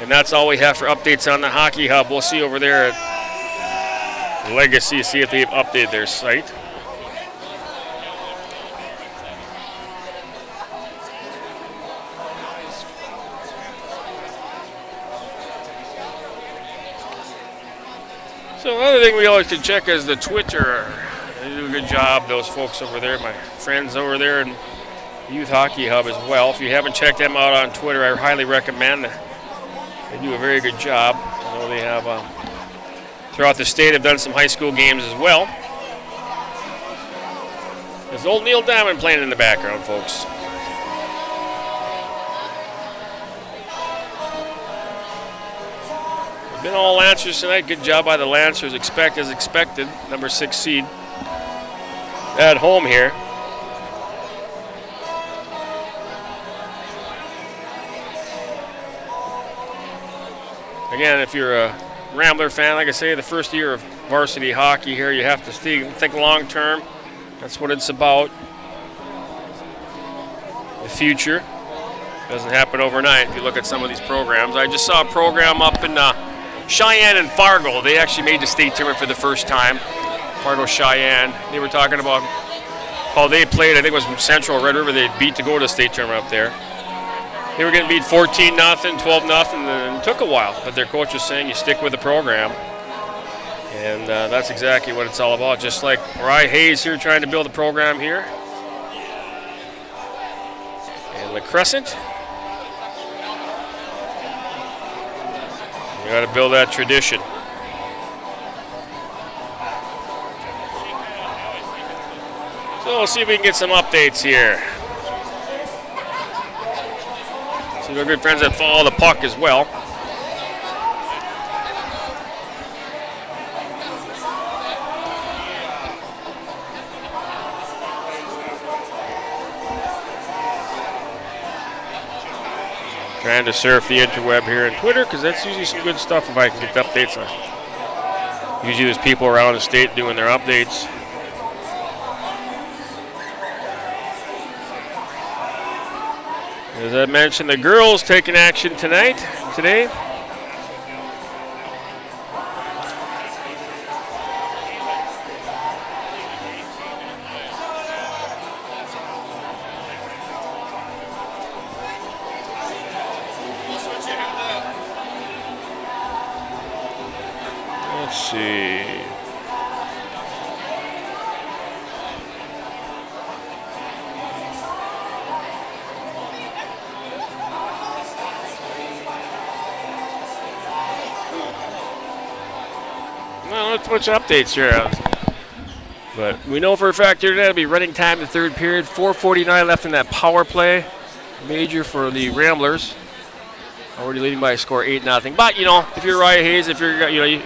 And that's all we have for updates on the Hockey Hub. We'll see over there at Legacy, see if they've updated their site. So another thing we always can check is the Twitter. They do a good job, those folks over there, my friends over there in Youth Hockey Hub as well. If you haven't checked them out on Twitter, I highly recommend it. They do a very good job. I know they have, throughout the state, have done some high school games as well. There's old Neil Diamond playing in the background, folks. It's been all Lancers tonight. Good job by the Lancers, as expected. Number 6 seed at home here. Again, if you're a Rambler fan, like I say, the first year of varsity hockey here, you have to think long term. That's what it's about. The future doesn't happen overnight if you look at some of these programs. I just saw a program up in Cheyenne and Fargo. They actually made the state tournament for the first time. Fargo, Cheyenne. They were talking about how they played. I think it was Central Red River they beat to go to the state tournament up there. They were getting beat 14-0, 12-0, and it took a while. But their coach was saying you stick with the program. And that's exactly what it's all about. Just like Rye Hayes here trying to build a program here. And the Crescent. You got to build that tradition. So we'll see if we can get some updates here. See our good friends that follow the puck as well. Trying to surf the interweb here on Twitter because that's usually some good stuff if I can get the updates on. Usually there's people around the state doing their updates. As I mentioned, the girls taking action today. Let's see. Well, let's put some updates here. But we know for a fact here today it'll be running time the third period. 4:49 left in that power play. Major for the Ramblers. Already leading by a score 8-0. But, you know, if you're Ryan Hayes, if you're,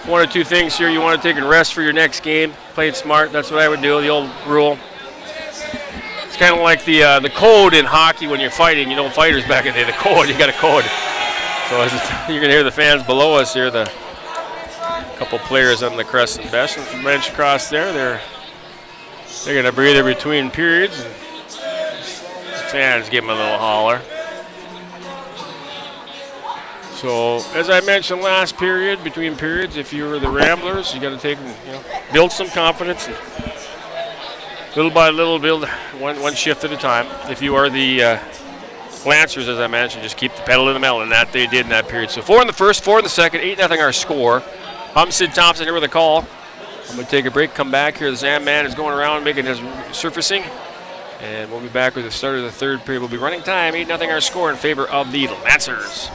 one or two things here, you want to take a rest for your next game. Play it smart. That's what I would do, the old rule. It's kind of like the code in hockey when you're fighting. You know, fighters back in the day, the code, you got a code. So you're going to hear the fans below us here, the couple players on the Crescent bench across there. They're going to breathe in between periods. And the fans give them a little holler. So, as I mentioned last period, between periods, if you were the Ramblers, you got to take, build some confidence. And little by little, build one shift at a time. If you are the Lancers, as I mentioned, just keep the pedal to the metal, and that they did in that period. So 4 in the first, 4 in the second, 8-0 our score. I'm Sid Thompson here with a call. I'm going to take a break, come back here. The Zam Man is going around making his surfacing. And we'll be back with the start of the third period. We'll be running time, 8-0 our score in favor of the Lancers.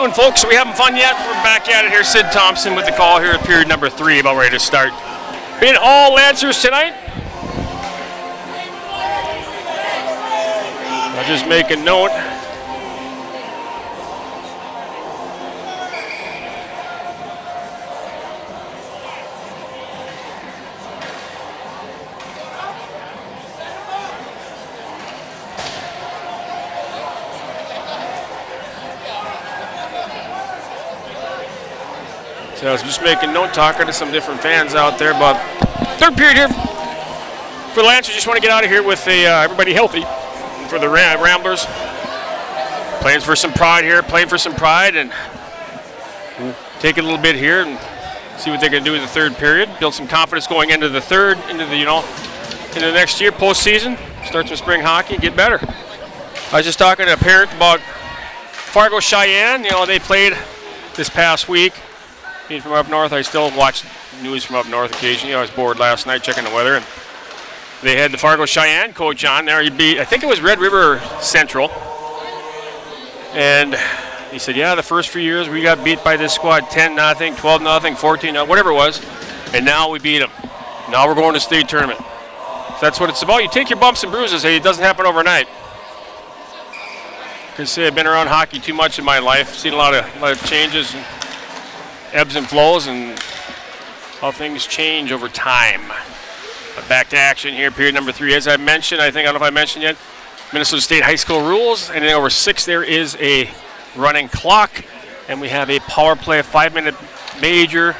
doing, folks? Are we having fun yet? We're back at it here. Sid Thompson with the call here at period number 3, about ready to start. Been all Lancers tonight. I'll just make a note. So I was just making note, talking to some different fans out there about third period here for the Lancers. Just want to get out of here with everybody healthy for the Ramblers. Playing for some pride here, and take it a little bit here and see what they're going to do in the third period. Build some confidence going into the third, into the next year, postseason. Start some spring hockey, get better. I was just talking to a parent about Fargo Cheyenne. They played this past week. Being from up north, I still watch news from up north occasionally. I was bored last night checking the weather, and they had the Fargo Cheyenne coach on there. He beat, I think it was Red River Central, and he said, yeah, the first few years we got beat by this squad 10-0, 12-0, 14-0, whatever it was, and now we beat them. Now we're going to state tournament. So that's what it's about. You take your bumps and bruises. It doesn't happen overnight. I can say I've been around hockey too much in my life, seen a lot of changes, and ebbs and flows, and how things change over time. But back to action here, period number 3. As I mentioned, I don't know if I mentioned yet, Minnesota State high school rules, and then over 6 there is a running clock, and we have a power play, a 5-minute major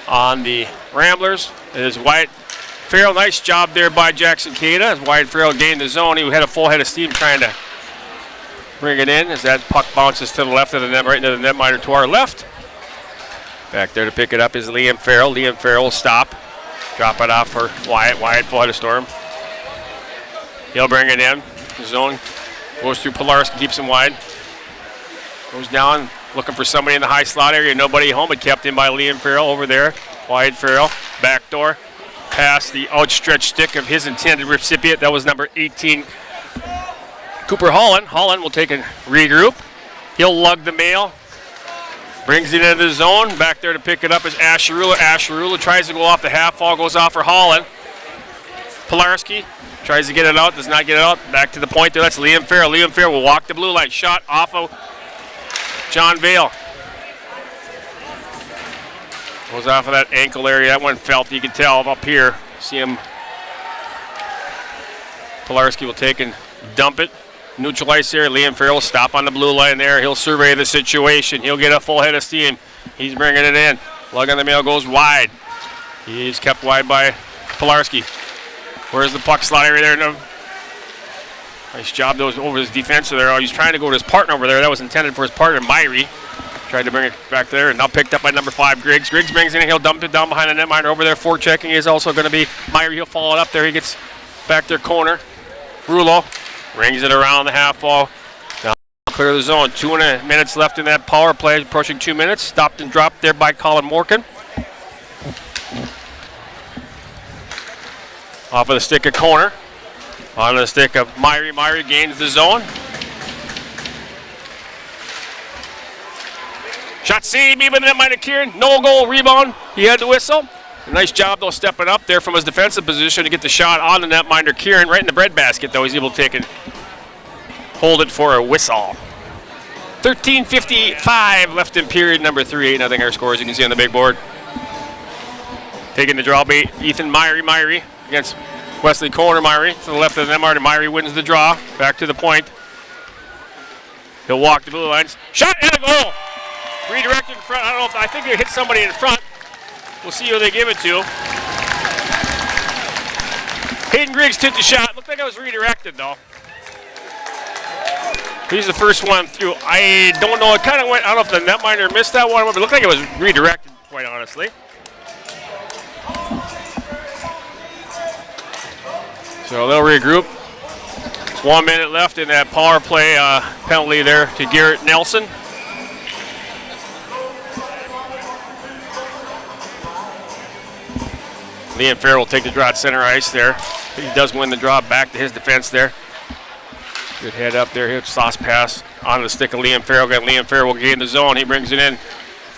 on the Ramblers. It is Wyatt Farrell. Nice job there by Jackson Cada as Wyatt Farrell gained the zone. He had a full head of steam trying to bring it in as that puck bounces to the left of the net, right into the netminder to our left. Back there to pick it up is Liam Farrell. Liam Farrell will stop. Drop it off for Wyatt. Wyatt full head of storm. He'll bring it in. The zone goes through Pilarski, keeps him wide. Goes down, looking for somebody in the high slot area. Nobody home, but kept in by Liam Farrell over there. Wyatt Farrell, back door. Past the outstretched stick of his intended recipient. That was number 18, Cooper Holland. Holland will take a regroup. He'll lug the mail. Brings it into the zone. Back there to pick it up is Asherula. Asherula tries to go off the half wall, goes off for Holland. Pilarski tries to get it out, does not get it out. Back to the point there. That's Liam Farrell. Liam Farrell will walk the blue line. Shot off of John Vale. Goes off of that ankle area. That one felt, you can tell up here. See him. Pilarski will take and dump it. Neutral ice there. Liam Farrell will stop on the blue line there. He'll survey the situation. He'll get a full head of steam. He's bringing it in. Lug on the mail goes wide. He's kept wide by Pilarski. Where's the puck slot area there? No. Nice job those over his defensive there. Oh, he's trying to go to his partner over there. That was intended for his partner, Myrie. Tried to bring it back there, and now picked up by number 5, Griggs. Griggs brings it in. He'll dump it down behind the netminder over there. Forechecking is also going to be Myrie. He'll follow it up there. He gets back there corner. Rulo rings it around the half wall. Now clear the zone. 2 minutes left in that power play. Approaching 2 minutes. Stopped and dropped there by Colin Morgan. Off of the stick of corner. On the stick of Myrie. Myrie gains the zone. Shot saved, even that might have Kieran. No goal, rebound. He had the whistle. A nice job, though, stepping up there from his defensive position to get the shot on the netminder. Kieran right in the breadbasket, though. He's able to take it, hold it for a whistle. 13:55 left in period number 3. 8-0 our score, as you can see on the big board. Taking the draw bait, Ethan Myrie against Wesley Corner. Myrie to the left of the netminder. Myrie wins the draw. Back to the point. He'll walk the blue lines. Shot and a goal. Redirected in front. I don't know if I think they hit somebody in front. We'll see who they give it to. Hayden Griggs took the shot. Looked like it was redirected, though. He's the first one through. I don't know. It kind of went. I don't know if the netminder missed that one, but it looked like it was redirected, quite honestly. So they'll regroup. 1 minute left in that power play penalty there to Garrett Nelson. Liam Farrell will take the draw at center ice there. He does win the draw back to his defense there. Good head up there, hit sauce pass. On the stick of Liam Farrell. Again, Liam Farrell will gain the zone. He brings it in.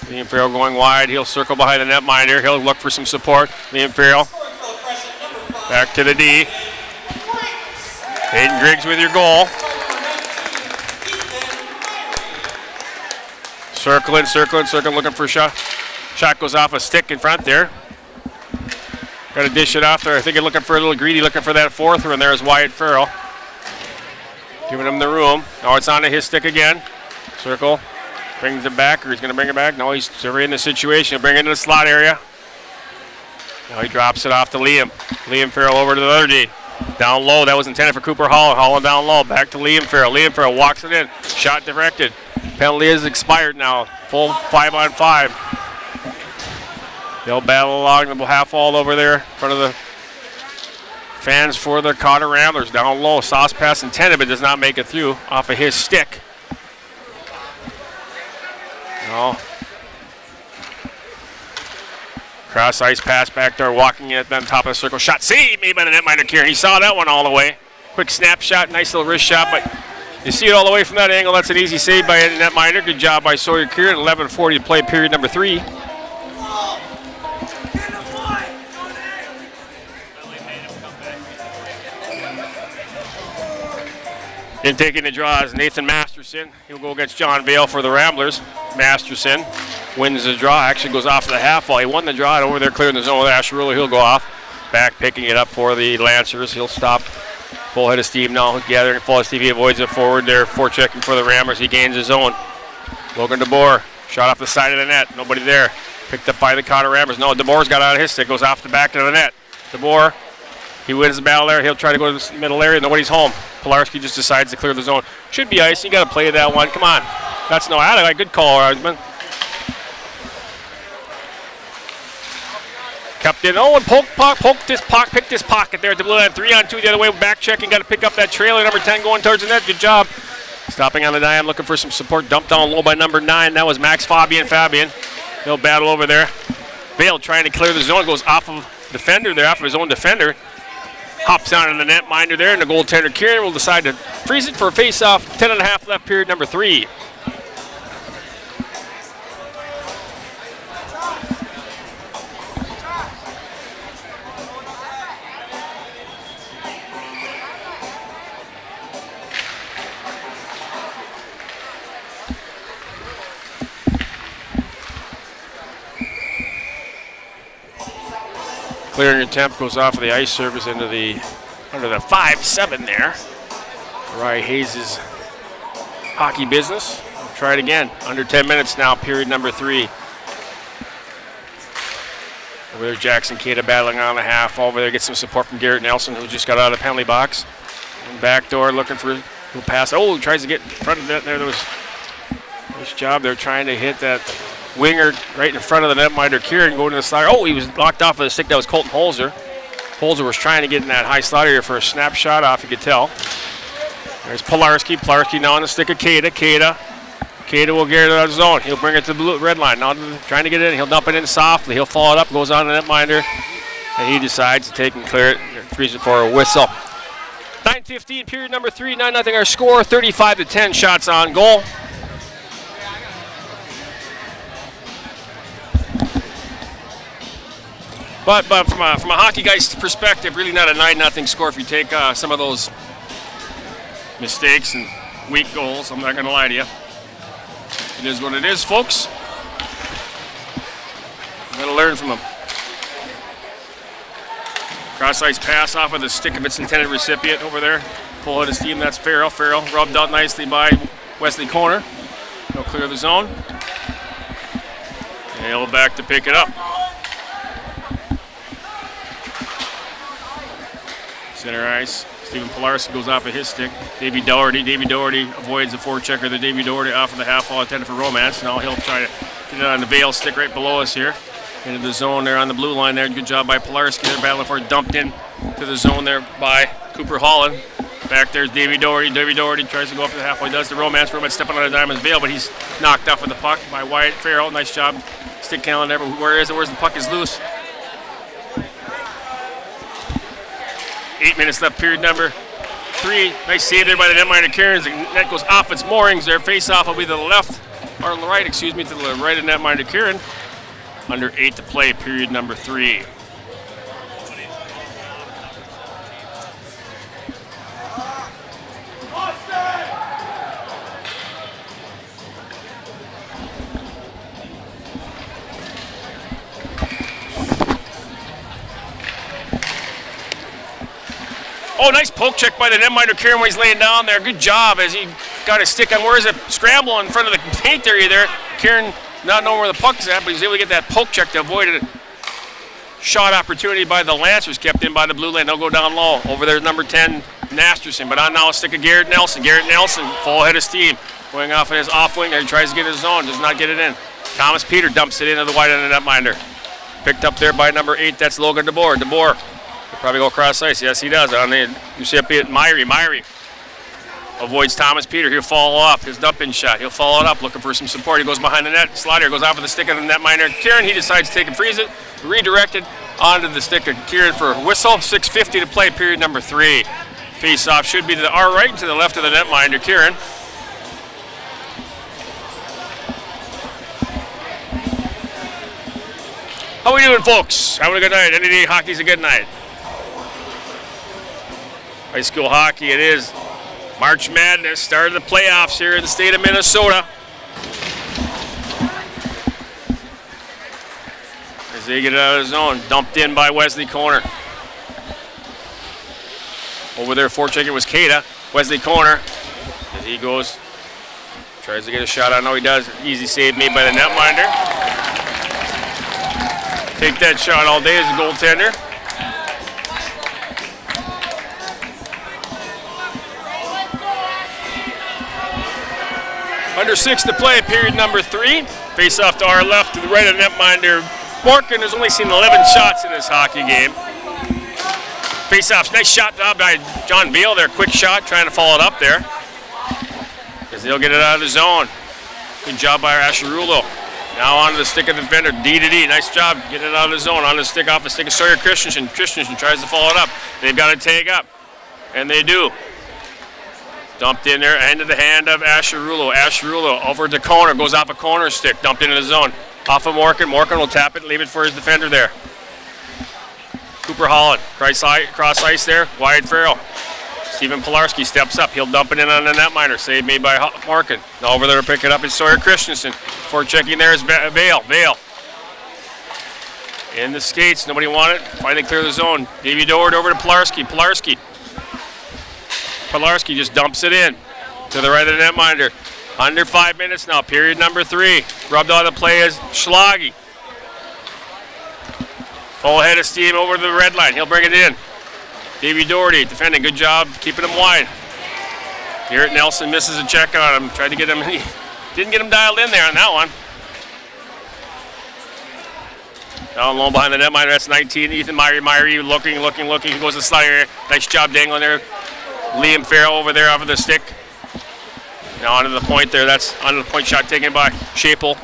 Liam Farrell going wide. He'll circle behind the netminder. He'll look for some support. Liam Farrell back to the D. Hayden Griggs with your goal. Circling, looking for a shot. Shot goes off a stick in front there. Got to dish it off there. I think he's looking for a little greedy, looking for that fourth one. There's Wyatt Farrell. Giving him the room. Now it's onto his stick again. Circle. Brings it back, or he's going to bring it back. No, he's surveying the situation. He'll bring it into the slot area. Now he drops it off to Liam. Liam Farrell over to the other D. Down low. That was intended for Cooper Holland. Holland down low. Back to Liam Farrell. Liam Farrell walks it in. Shot directed. Penalty is expired now. Full 5-on-5. They'll battle along the half wall over there in front of the fans for the Cotter Ramblers. Down low. Sauce pass intended, but does not make it through off of his stick. No. Cross ice pass back there, walking at them, top of the circle. Shot saved made by the netminder Kieran. He saw that one all the way. Quick snapshot, nice little wrist shot, but you see it all the way from that angle. That's an easy save by the netminder. Good job by Sawyer Kieran. 11:40 to play, period number 3. In taking the draw is Nathan Masterson. He'll go against John Vale for the Ramblers. Masterson wins the draw, actually goes off to the half wall. He won the draw over there clearing the zone with Asherulla. He'll go off. Back picking it up for the Lancers. He'll stop. Full head of steam now. Gathering full head of steam. He avoids it forward there. Forechecking for the Ramblers. He gains his own. Logan DeBoer. Shot off the side of the net. Nobody there. Picked up by the Cotter Ramblers. No, DeBoer's got out of his stick. Goes off the back of the net. DeBoer. He wins the battle there. He'll try to go to the middle area. Nobody's home. Pilarski just decides to clear the zone. Should be ice. You got to play that one. Come on. That's no out. Good call, Osmond. Kept in. Oh, and poked this pocket, picked this pocket there at the blue line. 3-on-2 the other way. Back checking. Got to pick up that trailer. Number 10 going towards the net. Good job. Stopping on the dime, looking for some support. Dumped down low by number 9. That was Max Fabian. They'll battle over there. Vale trying to clear the zone. Goes off of defender there, off of his own defender. Hops down in the netminder there, and the goaltender Kieran will decide to freeze it for a face-off. 10.5 left, period number 3. Clearing attempt goes off of the ice surface into the under the 5-7 there. Rye Hayes' hockey business. We'll try it again. Under 10 minutes now, period number 3. Over there, Jackson Cada battling on the half. Over there, get some support from Garrett Nelson, who just got out of the penalty box. And back door looking for a pass. Oh, tries to get in front of that there. There was nice job. They're trying to hit that winger right in front of the netminder Kieran going to the slide. Oh, he was locked off of the stick. That was Colton Holzer. Holzer was trying to get in that high slot area for a snapshot off, you could tell. There's Pilarski. Pilarski now on the stick of Cada. Cada will get it out of the zone. He'll bring it to the blue, red line. Now trying to get it in. He'll dump it in softly. He'll follow it up, goes on the netminder, and he decides to take and clear it. Frees it for a whistle. 9:15, period number 3. 9-0 our score. 35-10 shots on goal. But from a hockey guy's perspective, really not a 9-0 score if you take some of those mistakes and weak goals. I'm not going to lie to you. It is what it is, folks. I'm going to learn from them. Cross-ice pass off of the stick of its intended recipient over there. Full head of steam, that's Farrell. Farrell rubbed out nicely by Wesley Corner. He'll clear the zone. And he'll back to pick it up. Center ice. Stephen Pilarski goes off of his stick. Davey Doherty avoids the forechecker. The Davey Doherty off of the half wall intended for Romance. Now he'll try to get it on the Vale stick right below us here. Into the zone there on the blue line there. Good job by Pilarski. They're battling for it. Dumped in to the zone there by Cooper Holland. Back there's Davey Doherty. Davey Doherty tries to go up to the halfway. Does the Romance. Romance stepping on a diamond's Vale, but he's knocked off with the puck by Wyatt Farrell. Nice job. Stick handling there, but where is it? Where's the puck is loose? 8 minutes left, period number 3. Nice save there by the netminder Cairns. The net goes off its moorings there. Face-off will be to the left, or the right, excuse me, to the right of netminder Cairns. Under 8 to play, period number 3. Oh, nice poke check by the netminder Kieran when he's laying down there. Good job as he got his stick on. Where is it? Scramble in front of the paint area there. Kieran not knowing where the puck is at, but he's able to get that poke check to avoid a shot opportunity by the Lancers, kept in by the blue lane. They'll go down low. Over there, number 10, Masterson. But on now a stick of Garrett Nelson. Garrett Nelson, full head of steam. Going off in his off wing there. He tries to get his zone. Does not get it in. Thomas Peter dumps it into the wide end of the netminder. Picked up there by number 8. That's Logan DeBoer. DeBoer will probably go cross ice. Yes, he does. On the recipient, Myrie avoids Thomas Peter. He'll follow up his dump-in shot. He'll follow it up, looking for some support. He goes behind the net. Slider goes off with the stick of the netminder Kieran. He decides to take and freeze it. Redirected onto the stick of Kieran for a whistle. 6:50 to play, period number 3. Face-off should be to our right and to the left of the netminder Kieran. How we doing, folks? Having a good night. Any day hockey's a good night. High school hockey it is. March Madness, start of the playoffs here in the state of Minnesota. As they get it out of the zone, dumped in by Wesley Corner. Over there, forechecking was Cada. Wesley Corner, as he goes, tries to get a shot. I know he does. Easy save made by the netminder. Take that shot all day as a goaltender. Under 6 to play, period number 3. Face off to our left, to the right of the netminder Morgan has only seen 11 shots in this hockey game. Face off, nice shot job by John Beal there. Quick shot, trying to follow it up there. As they'll get it out of the zone. Good job by Asherulo. Now onto the stick of the defender, D to D. Nice job getting it out of the zone. On the stick, off the stick of Sawyer Christensen. Christensen tries to follow it up. They've got to tag up, and they do. Dumped in there, into the hand of Asherulo. Asherulo over to Corner, goes off a corner stick, dumped into the zone. Off of Morgan. Morgan will tap it, leave it for his defender there. Cooper Holland, cross ice there, Wyatt Farrell. Stephen Pilarski steps up. He'll dump it in on the netminder. Save made by Morgan. Now over there to pick it up is Sawyer Christensen. For checking there is Vale. In the skates. Nobody wanted it. Finally clear the zone. Davey Dord over to Pilarski. Pilarski just dumps it in to the right of the netminder. Under 5 minutes now. Period number 3. Rubbed on the play is Schlage. Full head of steam over to the red line. He'll bring it in. Davey Doherty defending. Good job keeping him wide. Garrett Nelson misses a check on him. Tried to get him. He didn't get him dialed in there on that one. Down low behind the netminder. That's 19. Ethan Myrie looking. He goes to Slider. Nice job dangling there. Liam Farrell over there off of the stick. Now onto the point there. That's onto the point shot taken by Shapel.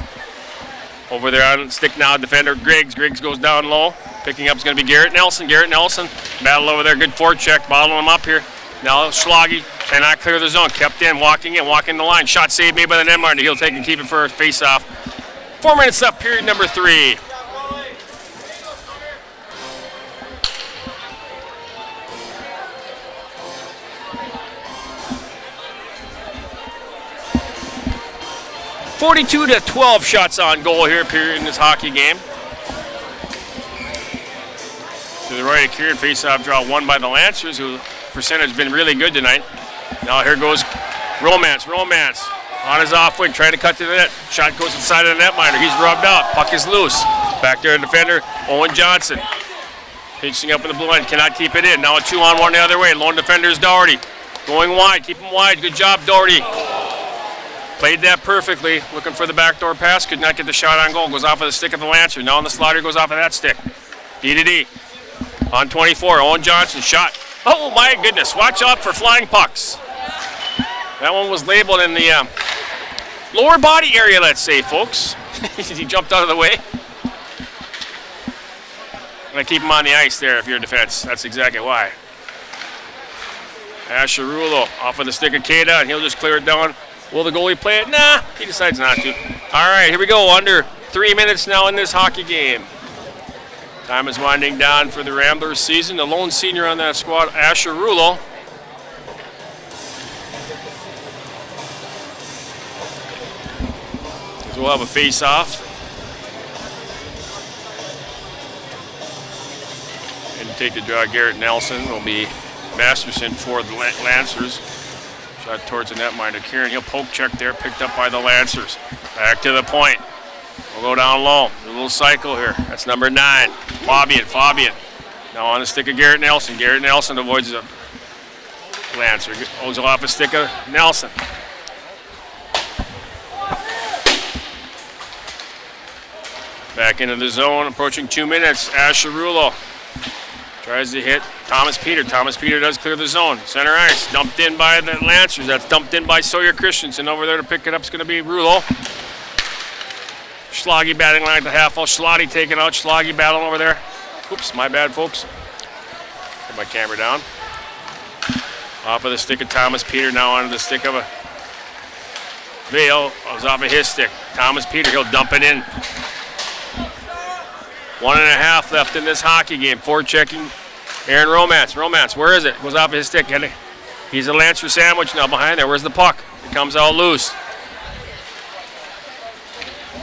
Over there on the stick now, defender Griggs. Griggs goes down low. Picking up is going to be Garrett Nelson. Battle over there. Good forecheck. Bottling him up here. Now Schlage cannot clear the zone. Kept in, walking the line. Shot saved made by the netminder. He'll take and keep it for a face-off. 4 minutes left, period number 3. .42-12 shots on goal here, period, in this hockey game. To the right of Kieran, face-off draw won by the Lancers, who percentage has been really good tonight. Now here goes Romance on his off wing, trying to cut to the net. Shot goes to the side of the netminder. He's rubbed out. Puck is loose. Back there, defender Owen Johnson. Pinching up in the blue line, cannot keep it in. Now a 2-on-1 the other way. Lone defender is Doherty. Going wide, keep him wide. Good job, Doherty. Played that perfectly, looking for the backdoor pass, could not get the shot on goal. Goes off of the stick of the Lancer. Now on the slider, goes off of that stick. D to D. On 24, Owen Johnson, shot. Oh my goodness, watch out for flying pucks. That one was labeled in the lower body area, let's say, folks. He jumped out of the way. I'm gonna keep him on the ice there if you're defense. That's exactly why. Asherulo off of the stick of Kada, and he'll just clear it down. Will the goalie play it? Nah, he decides not to. All right, here we go. Under 3 minutes now in this hockey game. Time is winding down for the Ramblers season. The lone senior on that squad, Asherulo. So we'll have a face-off. And take the draw, Garrett Nelson will be Masterson for the Lancers. Shot towards the netminder. Kieran, he'll poke check there, picked up by the Lancers. Back to the point. We'll go down low. A little cycle here. That's number 9. Fabian. Now on the stick of Garrett Nelson. Garrett Nelson avoids the Lancer. Goes off a stick of Nelson. Back into the zone, approaching 2 minutes. Asherulo tries to hit Thomas Peter. Thomas Peter does clear the zone. Center ice, dumped in by the Lancers. That's dumped in by Sawyer Christensen. Over there to pick it up is going to be Rulo. Schlage batting line at the half wall. Schlotty taken out. Schlage battling over there. Oops, my bad, folks. Put my camera down. Off of the stick of Thomas Peter, now onto the stick of a Vale. Was off of his stick. Thomas Peter, he'll dump it in. 1.5 left in this hockey game. Forechecking Aaron Romance. Romance, where is it? Goes off his stick. He's a Lancer sandwich now behind there. Where's the puck? It comes out loose.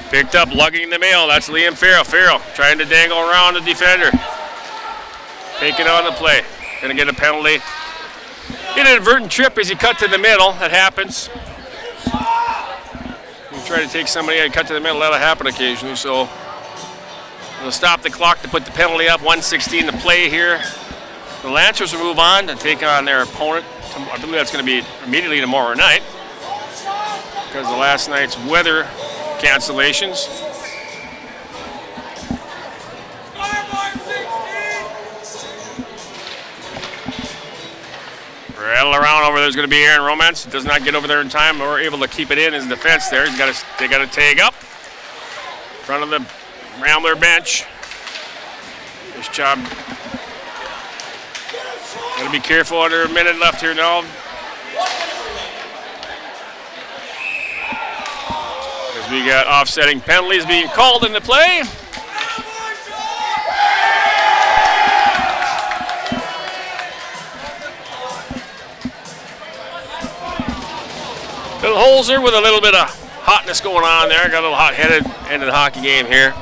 Picked up, lugging the mail. That's Liam Farrell. Farrell trying to dangle around the defender. Taking on the play. Going to get a penalty. Inadvertent trip as he cut to the middle. That happens. You try to take somebody and cut to the middle. That'll happen occasionally. So we'll stop the clock to put the penalty up. 1:16 to play here. The Lancers will move on to take on their opponent. I believe that's going to be immediately tomorrow night because of last night's weather cancellations. Rattle around over there is going to be Aaron Romance. Does not get over there in time or able to keep it in his defense there. They got to tag up in front of the Rambler bench. This job. Got to be careful. Under a minute left here now. As we got offsetting penalties being called into play. Little Holzer with a little bit of hotness going on there. Got a little hot-headed end of the hockey game here.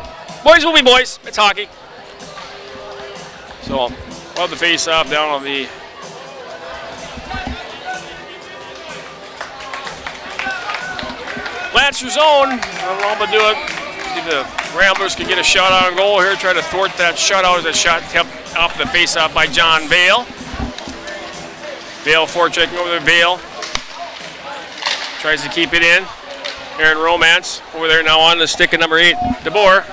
Boys will be boys. It's hockey. So we'll have the face-off down on the Lancer zone. I don't know how to do it. See if the Ramblers can get a shot on goal here. Try to thwart that shutout as a shot kept off the face-off by John Vale. Vale forechecking over the Vale. Tries to keep it in. Aaron Romance over there now on the stick of number 8, DeBoer.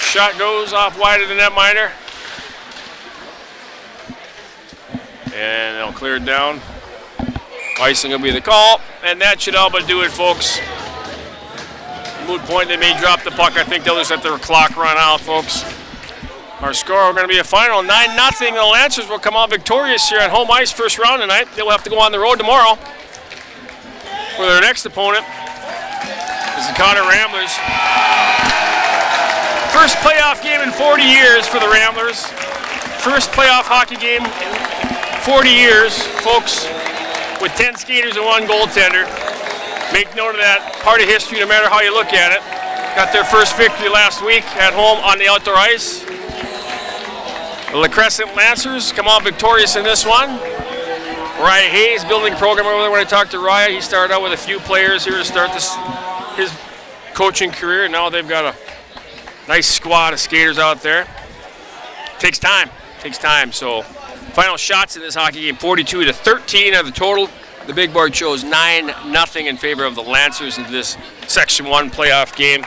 Shot goes off wide of the netminder. And they'll clear it down. Icing will be the call. And that should all but do it, folks. Moot point, they may drop the puck. I think they'll just let their clock run out, folks. Our score is going to be a final 9-0. The Lancers will come out victorious here at home ice first round tonight. They will have to go on the road tomorrow for their next opponent is the Cotter Ramblers. First playoff game in 40 years for the Ramblers. First playoff hockey game in 40 years, folks, with 10 skaters and 1 goaltender. Make note of that part of history no matter how you look at it. Got their first victory last week at home on the outdoor ice. The Crescent Lancers come out victorious in this one. Ryan Hayes building a program over there. When I talked to Ryan, he started out with a few players here to start his coaching career. And now they've got a nice squad of skaters out there. Takes time. So final shots in this hockey game, 42-13 are the total. The big board shows 9-0 in favor of the Lancers in this Section 1 playoff game.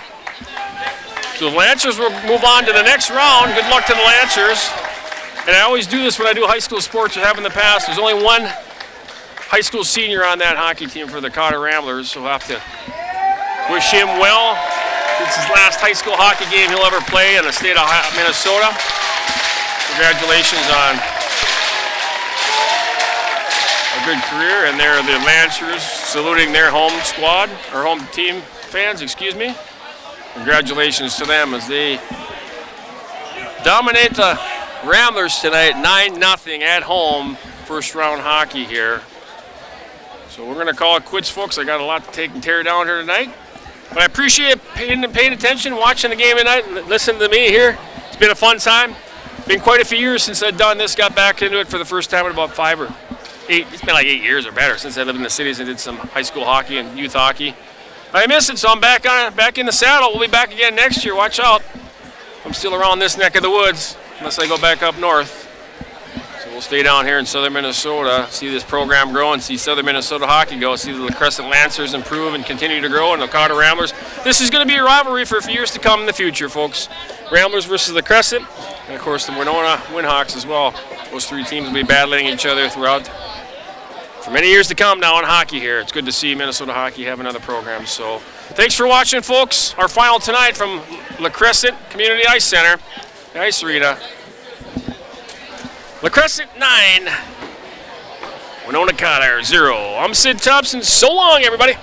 So the Lancers will move on to the next round. Good luck to the Lancers. And I always do this when I do high school sports, or have in the past. There's only one high school senior on that hockey team for the Cotter Ramblers, so we'll have to wish him well. It's his last high school hockey game he'll ever play in the state of Minnesota. Congratulations on a good career, and they're the Lancers saluting their home squad, or home team fans, excuse me. Congratulations to them as they dominate the Ramblers tonight, 9-0 at home, first round hockey here. So we're gonna call it quits, folks. I got a lot to take and tear down here tonight. But I appreciate paying attention, watching the game tonight, and listening to me here. It's been a fun time. Been quite a few years since I've done this, got back into it for the first time in about 5 or 8, it's been like 8 years or better since I lived in the cities and did some high school hockey and youth hockey. I miss it, so I'm back in the saddle. We'll be back again next year, watch out. I'm still around this neck of the woods, unless I go back up north. So we'll stay down here in southern Minnesota, see this program grow and see southern Minnesota hockey go, see the Crescent Lancers improve and continue to grow, and the Cotter Ramblers. This is going to be a rivalry for years to come in the future, folks. Ramblers versus the Crescent, and of course the Winona Windhawks as well. Those 3 teams will be battling each other throughout for many years to come now in hockey here. It's good to see Minnesota hockey have another program. So thanks for watching, folks. Our final tonight from La Crescent Community Ice Center, the Ice Arena. La Crescent 9, Winona Cotter 0. I'm Sid Tubbs, and so long, everybody.